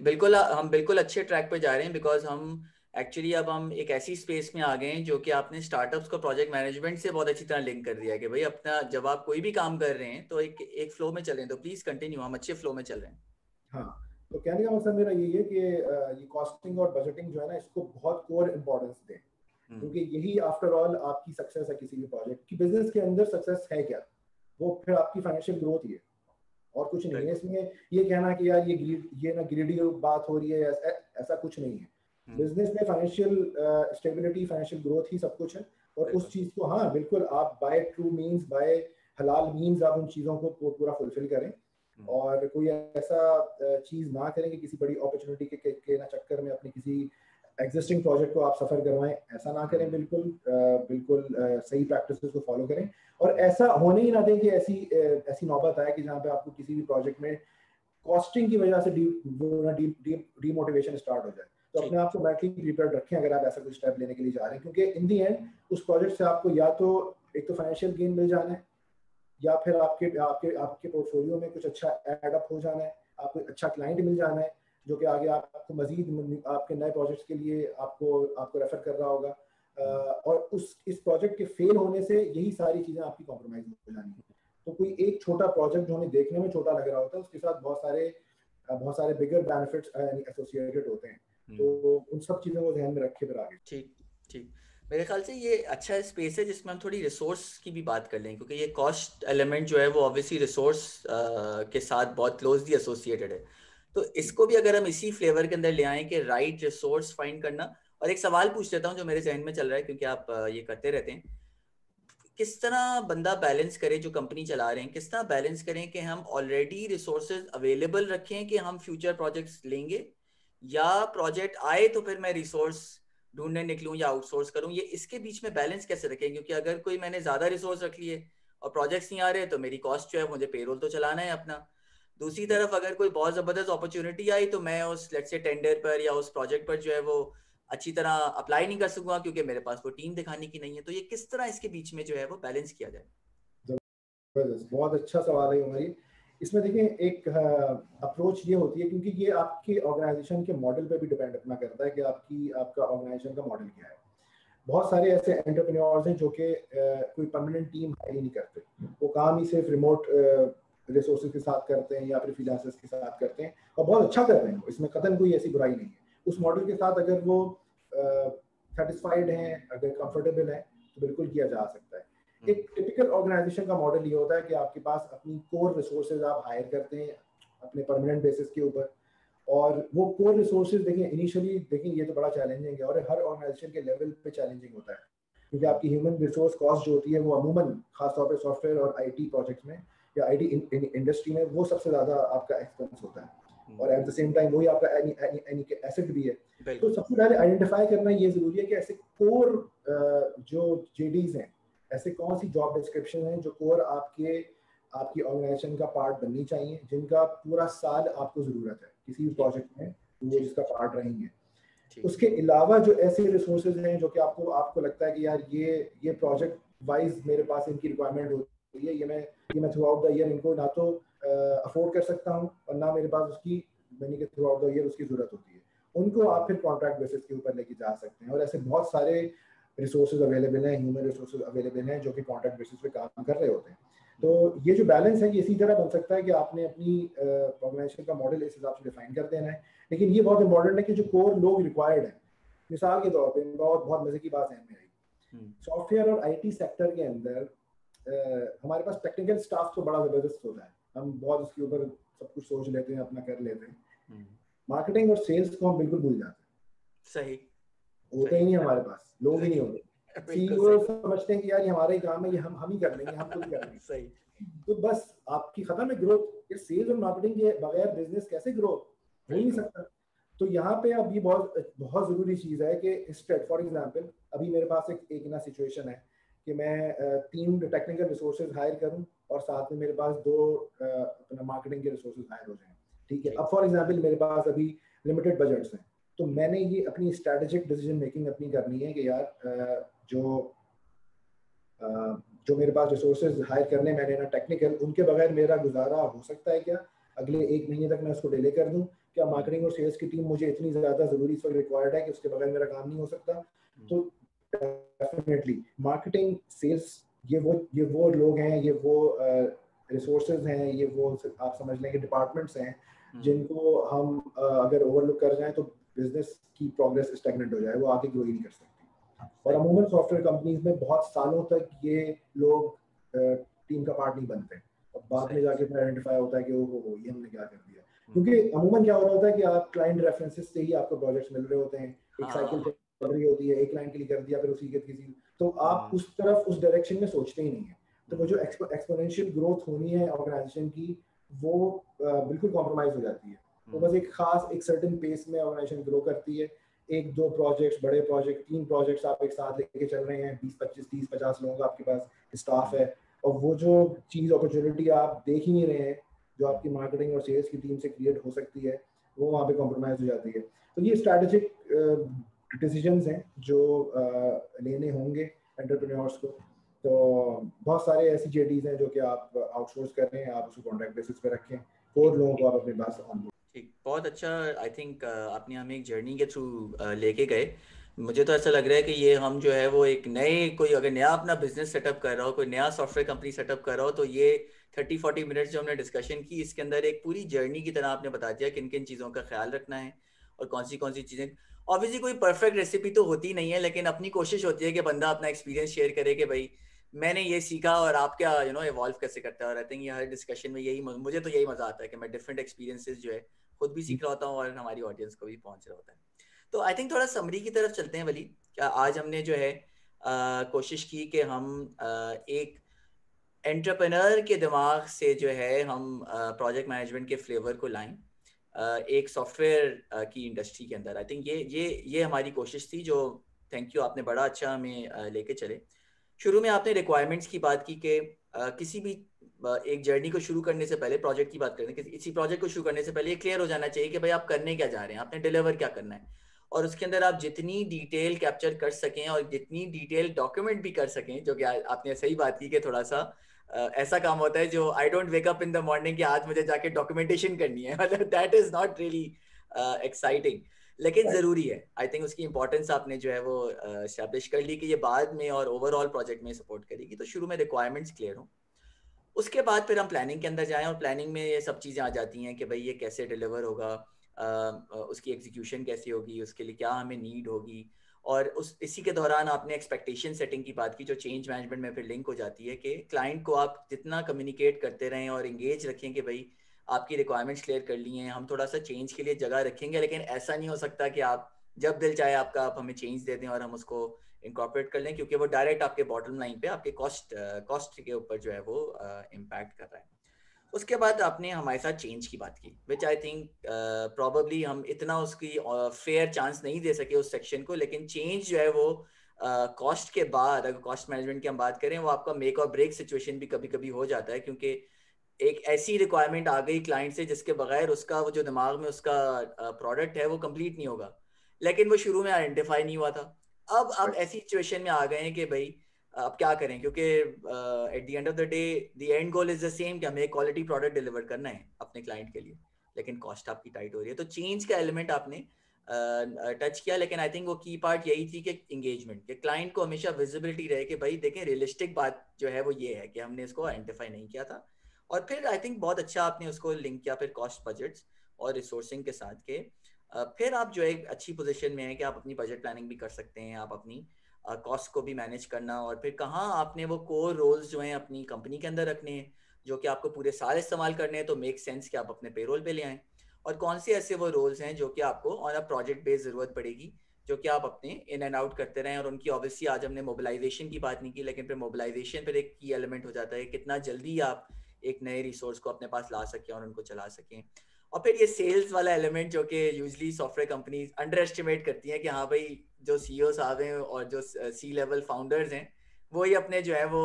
बिल्कुल हम बिल्कुल अच्छे ट्रैक पे जा रहे हैं, बिकॉज हम एक्चुअली अब हम एक ऐसी स्पेस में आ गए हैं जो कि आपने स्टार्टअप्स को प्रोजेक्ट मैनेजमेंट से बहुत अच्छी तरह लिंक कर दिया है कि भाई अपना जब आप कोई भी काम कर रहे हैं तो एक फ्लो में चलें। तो प्लीज कंटिन्यू, हम अच्छे फ्लो में चल रहे हैं। हाँ, तो कहने का मतलब मेरा यही है कि ये कॉस्टिंग और बजटिंग जो है ना इसको बहुत कोर इंपॉर्टेंस दें, क्योंकि यही आफ्टर ऑल आपकी सक्सेस है किसी भी प्रोजेक्ट की। बिजनेस के अंदर सक्सेस है क्या, वो फिर आपकी फाइनेंशियल ग्रोथ ही है और कुछ नहीं है। इसमें ये कहना कि यार ये ना ग्रीडी बात हो रही है, ऐसा कुछ नहीं है। बिजनेस में फाइनेंशियल स्टेबिलिटी, फाइनेंशियल ग्रोथ ही सब कुछ है। और उस चीज को हाँ बिल्कुल आप बाय ट्रू मीन्स, बाय हलाल मीन्स आप उन चीजों को पूरा फुलफिल करें और कोई ऐसा चीज ना करें कि किसी बड़ी अपॉर्चुनिटी के ना चक्कर में अपने किसी एग्जिस्टिंग प्रोजेक्ट को आप सफर करवाएं, ऐसा ना करें। बिल्कुल सही प्रैक्टिसेस को फॉलो करें और ऐसा होने ही ना दें कि ऐसी नौबत आए कि जहाँ पे आपको किसी भी प्रोजेक्ट में कॉस्टिंग की वजह से डीमोटिवेशन स्टार्ट हो जाए। तो अपने आप को मेंटली प्रिपेयर्ड रखें अगर आप ऐसा कुछ स्टेप लेने के लिए जा रहे हैं, क्योंकि इन दी एंड उस प्रोजेक्ट से आपको या तो एक तो फाइनेंशियल गेन मिल जाना है या फिर आपके पोर्टफोलियो में कुछ अच्छा ऐड अप हो जाना है, आपको अच्छा क्लाइंट मिल जाना है जो कि आगे आपको मजीद आपके नए प्रोजेक्ट्स के लिए आपको रेफर कर रहा होगा। और इस प्रोजेक्ट के फेल होने से यही सारी चीजें आपकी कॉम्प्रोमाइज हो जानी है। तो कोई एक छोटा प्रोजेक्ट जो हमें देखने में छोटा लग रहा होता है उसके साथ बहुत सारे बिगर बेनिफिट्स एसोसिएटेड होते हैं। तो उन सब चीजों को ध्यान में रखे फिर आगे। ठीक मेरे ख्याल से ये अच्छा स्पेस है जिसमें हम थोड़ी रिसोर्स की भी बात कर लें, क्योंकि ये कॉस्ट एलिमेंट जो है वो ऑब्वियसली रिसोर्स के साथ बहुत क्लोजली एसोसिएटेड है। तो इसको भी अगर हम इसी फ्लेवर के अंदर ले आए कि राइट रिसोर्स फाइंड करना। और एक सवाल पूछ लेता हूँ जो मेरे जहन में चल रहा है, क्योंकि आप ये करते रहते हैं, किस तरह बंदा बैलेंस करे जो कंपनी चला रहे हैं, किस तरह बैलेंस करें कि हम ऑलरेडी रिसोर्सेज अवेलेबल रखें कि हम फ्यूचर प्रोजेक्ट्स लेंगे, या प्रोजेक्ट आए तो फिर मैं रिसोर्स ढूंढने निकलूं या आउटसोर्स करूं। ये इसके बीच में बैलेंस कैसे रखें, क्योंकि अगर कोई मैंने ज्यादा रिसोर्स रख लिए और प्रोजेक्ट्स नहीं आ रहे तो मेरी कॉस्ट जो है मुझे पेरोल तो चलाना है अपना। दूसरी तरफ अगर कोई बहुत जबरदस्त अपॉर्चुनिटी आई तो मैं उस लेट्स से टेंडर पर या उस प्रोजेक्ट पर जो है वो अच्छी तरह अप्लाई नहीं कर सकूंगा क्योंकि मेरे पास वो टीम दिखाने की नहीं है। तो ये किस तरह इसके बीच में जो है वो बैलेंस किया जाए? बहुत अच्छा सवाल है हमारी। इसमें देखिए एक अप्रोच ये होती है, क्योंकि ये आपके ऑर्गेनाइजेशन के मॉडल पे भी डिपेंड अपना करता है कि आपका ऑर्गेनाइजेशन का मॉडल क्या है। बहुत सारे ऐसे एंटरप्रेन्योर्स हैं जो कि कोई परमानेंट टीम हायर नहीं करते, वो काम ही सिर्फ रिमोट रिसोर्सेज के साथ करते हैं या फिर फ्रीलांसर्स के साथ करते हैं और बहुत अच्छा कर रहे हैं, इसमें कतई कोई ऐसी बुराई नहीं है। उस मॉडल के साथ अगर वो सेटिस्फाइड हैं, अगर कंफर्टेबल हैं तो बिल्कुल किया जा सकता है। एक टिपिकल ऑर्गेनाइजेशन का मॉडल ये होता है कि आपके पास अपनी कोर रिसोर्सेज आप हायर करते हैं अपने परमानेंट बेसिस के ऊपर, और वो कोर रिसोर्सेज देखिए इनिशियली देखिए ये तो बड़ा चैलेंजिंग है और हर ऑर्गेनाइजेशन के लेवल पे चैलेंजिंग होता है, क्योंकि आपकी ह्यूमन रिसोर्स कॉस्ट जो होती है वो अमूमन खासतौर पे सॉफ्टवेयर और आईटी प्रोजेक्ट्स में या आईटी इंडस्ट्री में वो सबसे ज्यादा आपका एक्सपेंस होता है और एट द सेम टाइम वही आपका एनी एसेट भी है। तो सबसे पहले आइडेंटिफाई करना ये जरूरी है कि ऐसे कोर जो जेडीज हैं, ऐसे कौन सी जॉब डिस्क्रिप्शन हैं जो कोर आपकी ऑर्गेनाइजेशन का पार्ट बननी चाहिए, जिनका पूरा साल आपको जरूरत है किसी भी प्रोजेक्ट में, वो जिसका पार्ट रहेंगे। उसके अलावा जो ऐसे रिसोर्सेज हैं जो कि आपको लगता है कि यार ये प्रोजेक्ट वाइज मेरे पास इनकी रिक्वायरमेंट होती है, ये मैं थ्रू आउट द ईयर इनको ना तो अफोर्ड कर सकता हूँ और ना मेरे पास उसकी मनी के थ्रू आउट द ईयर उसकी जरूरत होती है, उनको आप फिर कॉन्ट्रैक्ट बेसिस के ऊपर लेके जा सकते हैं। और ऐसे बहुत सारे रिसोर्सेज अवेलेबल हैं, ह्यूमन रिसोर्सेज अवेलेबल हैं जो कि कॉन्ट्रैक्ट बेसिस पे काम कर रहे होते हैं। तो ये जो बैलेंस है ये इसी तरह बन सकता है कि आपने अपनी ऑर्गेनाइजेशन का मॉडल इस हिसाब से डिफाइन कर देना है। लेकिन ये बहुत इंपॉर्टेंट है कि जो कोर लोग रिक्वायर्ड है, मिसाल के तौर पे बहुत मजे की बात है मेरी सॉफ्टवेयर और आईटी सेक्टर के अंदर हमारे पास टेक्निकल स्टाफ तो बड़ा ज़बरदस्त होता है, हम बहुत उसके ऊपर सब कुछ सोच लेते हैं, अपना कर लेते हैं। मार्केटिंग और सेल्स को हम बिल्कुल भूल जाते हैं। सही, होते ही नहीं हमारे पास, लोग ही नहीं होते। सीईओ समझते हैं कि यार ये हमारा ही काम है, ये हम ही कर लेंगे, हम खुद कर लेंगे। सही। तो बस आपकी खत्म है ग्रोथ। ये सेल्स और मार्केटिंग के बगैर बिजनेस कैसे ग्रो हो ही नहीं सकता। तो यहाँ पे अब ये बहुत बहुत जरूरी चीज है कि इंस्टेड फॉर एग्जांपल अभी मेरे पास एक ना सिचुएशन है कि मैं 3 टेक्निकल रिसोर्सेज हायर करूं और साथ में मेरे पास 2 अपना मार्केटिंग के रिसोर्सेज हायर हो जाएं। ठीक है, अब फॉर एग्जांपल मेरे पास अभी लिमिटेड बजट्स हैं, तो मैंने ये अपनी स्ट्रेटेजिक डिसीजन मेकिंग अपनी करनी है कि यार जो मेरे पास रिसोर्सेज हायर करने मैंने ना टेक्निकल, उनके बगैर मेरा गुजारा हो सकता है क्या, अगले 1 महीने तक मैं उसको डिले कर दूं क्या, मार्केटिंग और सेल्स की टीम मुझे इतनी ज़्यादा ज़रूरी इस वक्त रिक्वायर्ड है कि उसके बगैर मेरा काम नहीं हो सकता। तो डेफिनेटली मार्केटिंग सेल्स ये वो लोग हैं, ये वो रिसोर्सेज हैं, ये वो आप समझ लें कि डिपार्टमेंट्स हैं जिनको हम अगर ओवरलुक कर जाएं तो बिजनेस की प्रोग्रेस स्टैग्नेंट हो जाए, वो आगे ग्रो ही नहीं कर सकती। और अमूमन सॉफ्टवेयर कंपनीज में बहुत सालों तक ये लोग टीम का पार्ट नहीं बनते और बाद में जाके फिर आइडेंटिफाई होता है कि ओहो ये हमने क्या कर दिया। क्योंकि अमूमन क्या हो रहा होता है कि आप क्लाइंट रेफरेंसेस से ही आपको प्रोजेक्ट्स मिल रहे होते हैं, एक साइकिल चल रही होती है, एक क्लाइंट के लिए कर दिया फिर उसी के किसी, तो आप उस तरफ उस डायरेक्शन में सोचते ही नहीं है। तो वो जो एक्सपोनेंशियल ग्रोथ होनी है ऑर्गेनाइजेशन की, वो बिल्कुल कॉम्प्रोमाइज हो जाती है। तो बस एक खास एक सर्टेन पेस में ऑर्गेनाइजेशन ग्रो करती है, 1-2 प्रोजेक्ट्स, बड़े प्रोजेक्ट, 3 प्रोजेक्ट्स आप एक साथ लेके चल रहे हैं, 20-25 30-50 लोगों का आपके पास स्टाफ है, और वो जो चीज़ अपॉर्चुनिटी आप देख ही नहीं रहे हैं जो आपकी मार्केटिंग और सेल्स की टीम से क्रिएट हो सकती है, वो वहाँ पे कॉम्प्रोमाइज़ हो जाती है। तो ये स्ट्रैटेजिक डिसीजंस हैं जो लेने होंगे एंटरप्रेन्योर्स को। तो बहुत सारे ऐसी जेडीज हैं जो कि आप आउटसोर्स कर रहे हैं, आप उसको कॉन्ट्रैक्ट बेसिस पे रखें, 4 लोगों को आप अपने पास ऑन। ठीक, बहुत अच्छा। आई थिंक आपने हमें एक जर्नी के थ्रू लेके गए। मुझे तो ऐसा लग रहा है कि ये हम जो है वो एक नए, कोई अगर नया अपना बिजनेस सेटअप कर रहा हो, कोई नया सॉफ्टवेयर कंपनी सेटअप कर रहा हो, तो ये 30-40 मिनट्स जो हमने डिस्कशन की, इसके अंदर एक पूरी जर्नी की तरह आपने बता दिया किन किन चीज़ों का ख्याल रखना है और कौन सी चीज़ें। ऑब्वियसली कोई परफेक्ट रेसिपी तो होती नहीं है, लेकिन अपनी कोशिश होती है कि बंदा अपना एक्सपीरियंस शेयर करे कि भाई मैंने ये सीखा और आप क्या इवॉल्व कैसे करते हैं। और आई थिंक ये हर डिस्कशन में यही, मुझे तो यही मजा आता है कि मैं डिफरेंट एक्सपीरियंसेस जो है खुद भी सीख रहा होता हूँ और हमारी ऑडियंस को भी पहुंच रहा होता है। तो आई थिंक थोड़ा समरी की तरफ चलते हैं वली। आज हमने जो है कोशिश की कि हम एक एंटरप्रेन्योर के दिमाग से जो है हम प्रोजेक्ट मैनेजमेंट के फ्लेवर को लाएं एक सॉफ्टवेयर की इंडस्ट्री के अंदर। आई थिंक ये हमारी कोशिश थी, जो थैंक यू, आपने बड़ा अच्छा हमें लेके चले। शुरू में आपने रिक्वायरमेंट्स की बात की कि किसी भी एक जर्नी को शुरू करने से पहले, प्रोजेक्ट की बात करें, इसी प्रोजेक्ट को शुरू करने से पहले ये क्लियर हो जाना चाहिए कि भाई आप करने क्या जा रहे हैं, आपने डिलीवर क्या करना है, और उसके अंदर आप जितनी डिटेल कैप्चर कर सकें और जितनी डिटेल डॉक्यूमेंट भी कर सकें, जो कि आपने सही बात की कि थोड़ा सा ऐसा काम होता है जो I don't wake up in the morning कि आज मुझे जाके डॉक्यूमेंटेशन करनी है, मतलब that is not really exciting, लेकिन जरूरी है। आई थिंक उसकी इंपॉर्टेंस आपने जो है वो एस्टैब्लिश कर ली कि ये बाद में और ओवरऑल प्रोजेक्ट में सपोर्ट करेगी। तो शुरू में रिक्वायरमेंट्स क्लियर हो, उसके बाद फिर हम प्लानिंग के अंदर जाएं, और प्लानिंग में ये सब चीज़ें आ जाती हैं कि भाई ये कैसे डिलीवर होगा, उसकी एग्जीक्यूशन कैसे होगी, उसके लिए क्या हमें नीड होगी, और उस इसी के दौरान आपने एक्सपेक्टेशन सेटिंग की बात की जो चेंज मैनेजमेंट में फिर लिंक हो जाती है कि क्लाइंट को आप जितना कम्युनिकेट करते रहें और इंगेज रखें कि भाई आपकी रिक्वायरमेंट्स क्लियर कर ली हैं, हम थोड़ा सा चेंज के लिए जगह रखेंगे, लेकिन ऐसा नहीं हो सकता कि आप जब दिल चाहे आपका आप हमें चेंज दे दें और हम उसको इंकॉर्पोरेट कर लें, क्योंकि वो डायरेक्ट आपके बॉटम लाइन पे आपके कॉस्ट के ऊपर जो है वो इम्पैक्ट कर रहा है। उसके बाद आपने हमारे साथ चेंज की बात की, विच आई थिंक प्रॉबली हम इतना उसकी फेयर चांस नहीं दे सके उस सेक्शन को, लेकिन चेंज जो है वो कॉस्ट के बाद, अगर कॉस्ट मैनेजमेंट की हम बात करें, वो आपका मेक और ब्रेक सिचुएशन भी कभी कभी हो जाता है, क्योंकि एक ऐसी रिक्वायरमेंट आ गई क्लाइंट से जिसके बगैर उसका वो जो दिमाग में उसका प्रोडक्ट है वो कंप्लीट नहीं होगा, लेकिन वो शुरू में आइडेंटिफाई नहीं हुआ था। अब आप ऐसी सिचुएशन में आ गए हैं कि भाई अब क्या करें, क्योंकि at the end of the day the end goal is the same कि हमें क्वालिटी प्रोडक्ट डिलीवर करना है अपने क्लाइंट के लिए, लेकिन कॉस्ट आपकी टाइट हो रही है। तो चेंज का एलिमेंट आपने टच किया, लेकिन आई थिंक वो की पार्ट यही थी कि एंगेजमेंट, कि क्लाइंट को हमेशा विजिबिलिटी रहे कि भाई देखें रियलिस्टिक बात जो है वो ये है कि हमने इसको आइडेंटिफाई नहीं किया था। और फिर आई थिंक बहुत अच्छा आपने उसको लिंक किया फिर कॉस्ट बजट्स और रिसोर्सिंग के साथ के फिर आप जो एक अच्छी पोजीशन में है कि आप अपनी बजट प्लानिंग भी कर सकते हैं, आप अपनी कॉस्ट को भी मैनेज करना, और फिर कहाँ आपने वो कोर रोल्स जो हैं अपनी कंपनी के अंदर रखने हैं जो कि आपको पूरे साल इस्तेमाल करने हैं, तो मेक सेंस कि आप अपने पेरोल पे ले आएँ। और कौन से ऐसे वो रोल्स हैं जो कि आपको ऑन अ प्रोजेक्ट बेस ज़रूरत पड़ेगी, जो कि आप अपने इन एंड आउट करते रहें। और उनकी ऑब्वियसली आज हमने मोबिलाइजेशन की बात नहीं की, लेकिन फिर मोबिलाइजेशन पर एक की एलिमेंट हो जाता है कितना जल्दी आप एक नए रिसोर्स को अपने पास ला सकें और उनको चला सकें। और फिर ये सेल्स वाला एलिमेंट जो कि usually software companies under estimate करती हैं कि हाँ भाई जो सीईओ साहब हैं और जो सी लेवल फाउंडर्स हैं वो ही अपने जो है वो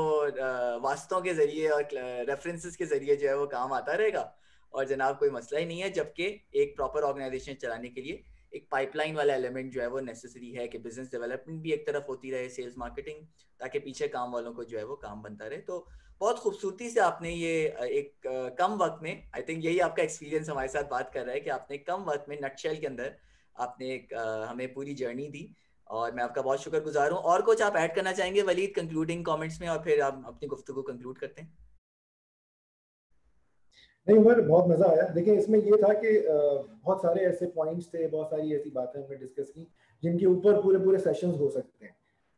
वास्तों के जरिए और रेफरेंसेस के जरिए जो है वो काम आता रहेगा, और जनाब कोई मसला ही नहीं है। जबकि एक प्रॉपर ऑर्गेनाइजेशन चलाने के लिए एक पाइपलाइन वाला एलिमेंट जो है वो नेसेसरी है कि बिजनेस डेवलपमेंट भी एक तरफ होती रहे, सेल्स मार्केटिंग, ताकि पीछे काम वालों को जो है वो काम बनता रहे। तो बहुत खूबसूरती से आपने ये एक कम वक्त में, आई थिंक यही आपका एक्सपीरियंस हमारे साथ बात कर रहा है कि आपने कम वक्त में नटशेल के अंदर आपने एक हमें पूरी जर्नी दी, और मैं आपका बहुत शुक्रगुजार हूँ। और कुछ आप ऐड करना चाहेंगे वलीद कंक्लूडिंग कमेंट्स में, और फिर आप अपनी गुफ्तगू कंक्लूड करते हैं? नहीं उमर, बहुत मजा आया। देखिए इसमें ये था कि बहुत सारे ऐसे पॉइंट्स थे, बहुत सारी ऐसी बातें हमने डिस्कस की जिनके ऊपर पूरे पूरे सेशंस हो सकते हैं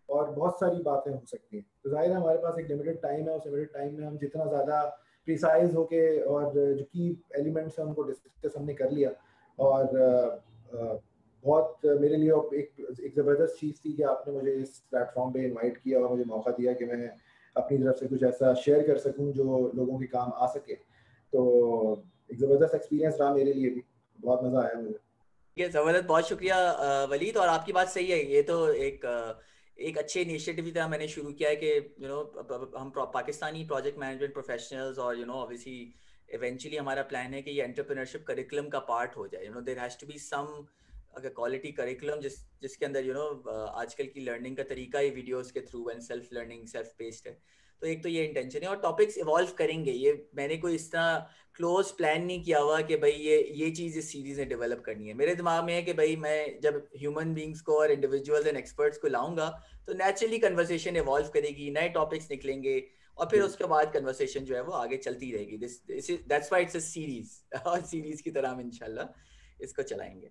और बहुत सारी बातें हो सकती हैं। तो जाहिर है हमारे पास एक लिमिटेड टाइम है, उस लिमिटेड टाइम में हम जितना ज़्यादा प्रिसाइज होके और जो की एलिमेंट्स हैं उनको डिस्कस हमने कर लिया। और बहुत मेरे लिए एक ज़बरदस्त चीज़ थी कि आपने मुझे इस प्लेटफॉर्म पे इनवाइट किया और मुझे मौका दिया कि मैं अपनी तरफ से कुछ ऐसा शेयर कर सकूं जो लोगों के काम आ सके। तो एक ज़बरदस्त एक्सपीरियंस रहा मेरे लिए भी, बहुत मज़ा आया मुझे। ठीक है, ज़बरदस्त, बहुत शुक्रिया वलीद। और आपकी बात सही है, ये तो एक अच्छे इनिशिएटिव की तरह मैंने शुरू किया है कि हम पाकिस्तानी प्रोजेक्ट मैनेजमेंट प्रोफेशनल्स, और ऑब्वियसली इवेंचुअली हमारा प्लान है कि ये एंटरप्रेन्योरशिप करिकुलम का पार्ट हो जाए। There has to be some अगर क्वालिटी करिकुलम जिसके अंदर आजकल की लर्निंग का तरीका ही वीडियोस के through and self learning self paced है। तो एक तो ये इंटेंशन है, और टॉपिक्स इवॉल्व करेंगे। ये मैंने कोई इस तरह क्लोज प्लान नहीं किया हुआ कि भाई ये चीज़ इस सीरीज में डेवलप करनी है। मेरे दिमाग में है कि भाई मैं जब ह्यूमन बींग्स को और इंडिविजुअल्स एंड एक्सपर्ट्स को लाऊंगा तो नेचुरली कन्वर्सेशन इवॉल्व करेगी, नए टॉपिक्स निकलेंगे, और फिर उसके बाद कन्वर्सेशन जो है वो आगे चलती रहेगी। That's why it's a series और सीरीज की तरह हम इंशाल्लाह इसको चलाएंगे।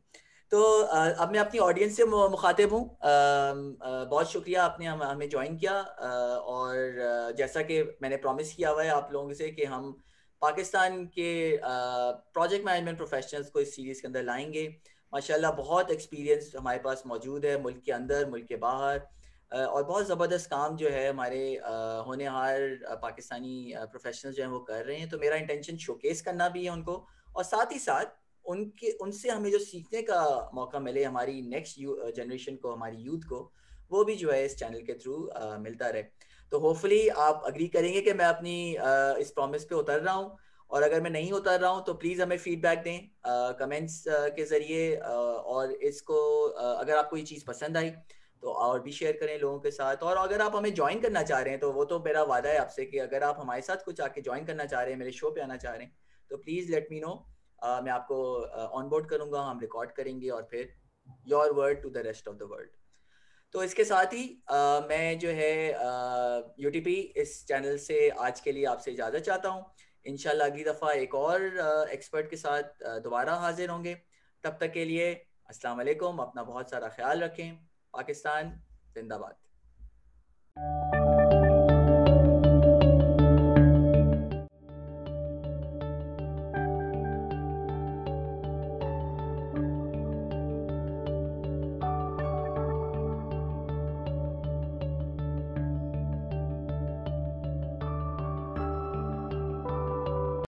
तो अब मैं अपनी ऑडियंस से मुखातिब हूँ। बहुत शुक्रिया आपने हमें ज्वाइन किया, और जैसा कि मैंने प्रॉमिस किया हुआ है आप लोगों से कि हम पाकिस्तान के प्रोजेक्ट मैनेजमेंट प्रोफेशनल्स को इस सीरीज़ के अंदर लाएंगे। माशाल्लाह बहुत एक्सपीरियंस हमारे पास मौजूद है, मुल्क के अंदर मुल्क के बाहर, और बहुत ज़बरदस्त काम जो है हमारे होनहार पाकिस्तानी प्रोफेशनल्स जो हैं वो कर रहे हैं। तो मेरा इंटेंशन शोकेस करना भी है उनको, और साथ ही साथ उनसे हमें जो सीखने का मौका मिले हमारी नेक्स्ट जनरेशन को, हमारी यूथ को, वो भी जो है इस चैनल के थ्रू मिलता रहे। तो होपफुली आप अग्री करेंगे कि मैं अपनी इस प्रॉमिस पे उतर रहा हूँ, और अगर मैं नहीं उतर रहा हूँ तो प्लीज़ हमें फीडबैक दें कमेंट्स के ज़रिए, और इसको अगर आपको ये चीज़ पसंद आई तो और भी शेयर करें लोगों के साथ। और अगर आप हमें ज्वाइन करना चाह रहे हैं तो वो तो मेरा वादा है आपसे कि अगर आप हमारे साथ कुछ आके ज्वाइन करना चाह रहे हैं, मेरे शो पे आना चाह रहे हैं, तो प्लीज़ लेट मी नो। मैं आपको ऑन बोर्ड करूँगा, हम रिकॉर्ड करेंगे, और फिर your word to the rest of the world. तो इसके साथ ही मैं जो है यूटीपी इस चैनल से आज के लिए आपसे इजाज़त चाहता हूँ। इंशाल्लाह अगली दफ़ा एक और एक्सपर्ट के साथ दोबारा हाजिर होंगे। तब तक के लिए अस्सलाम वालेकुम, अपना बहुत सारा ख्याल रखें। पाकिस्तान जिंदाबाद।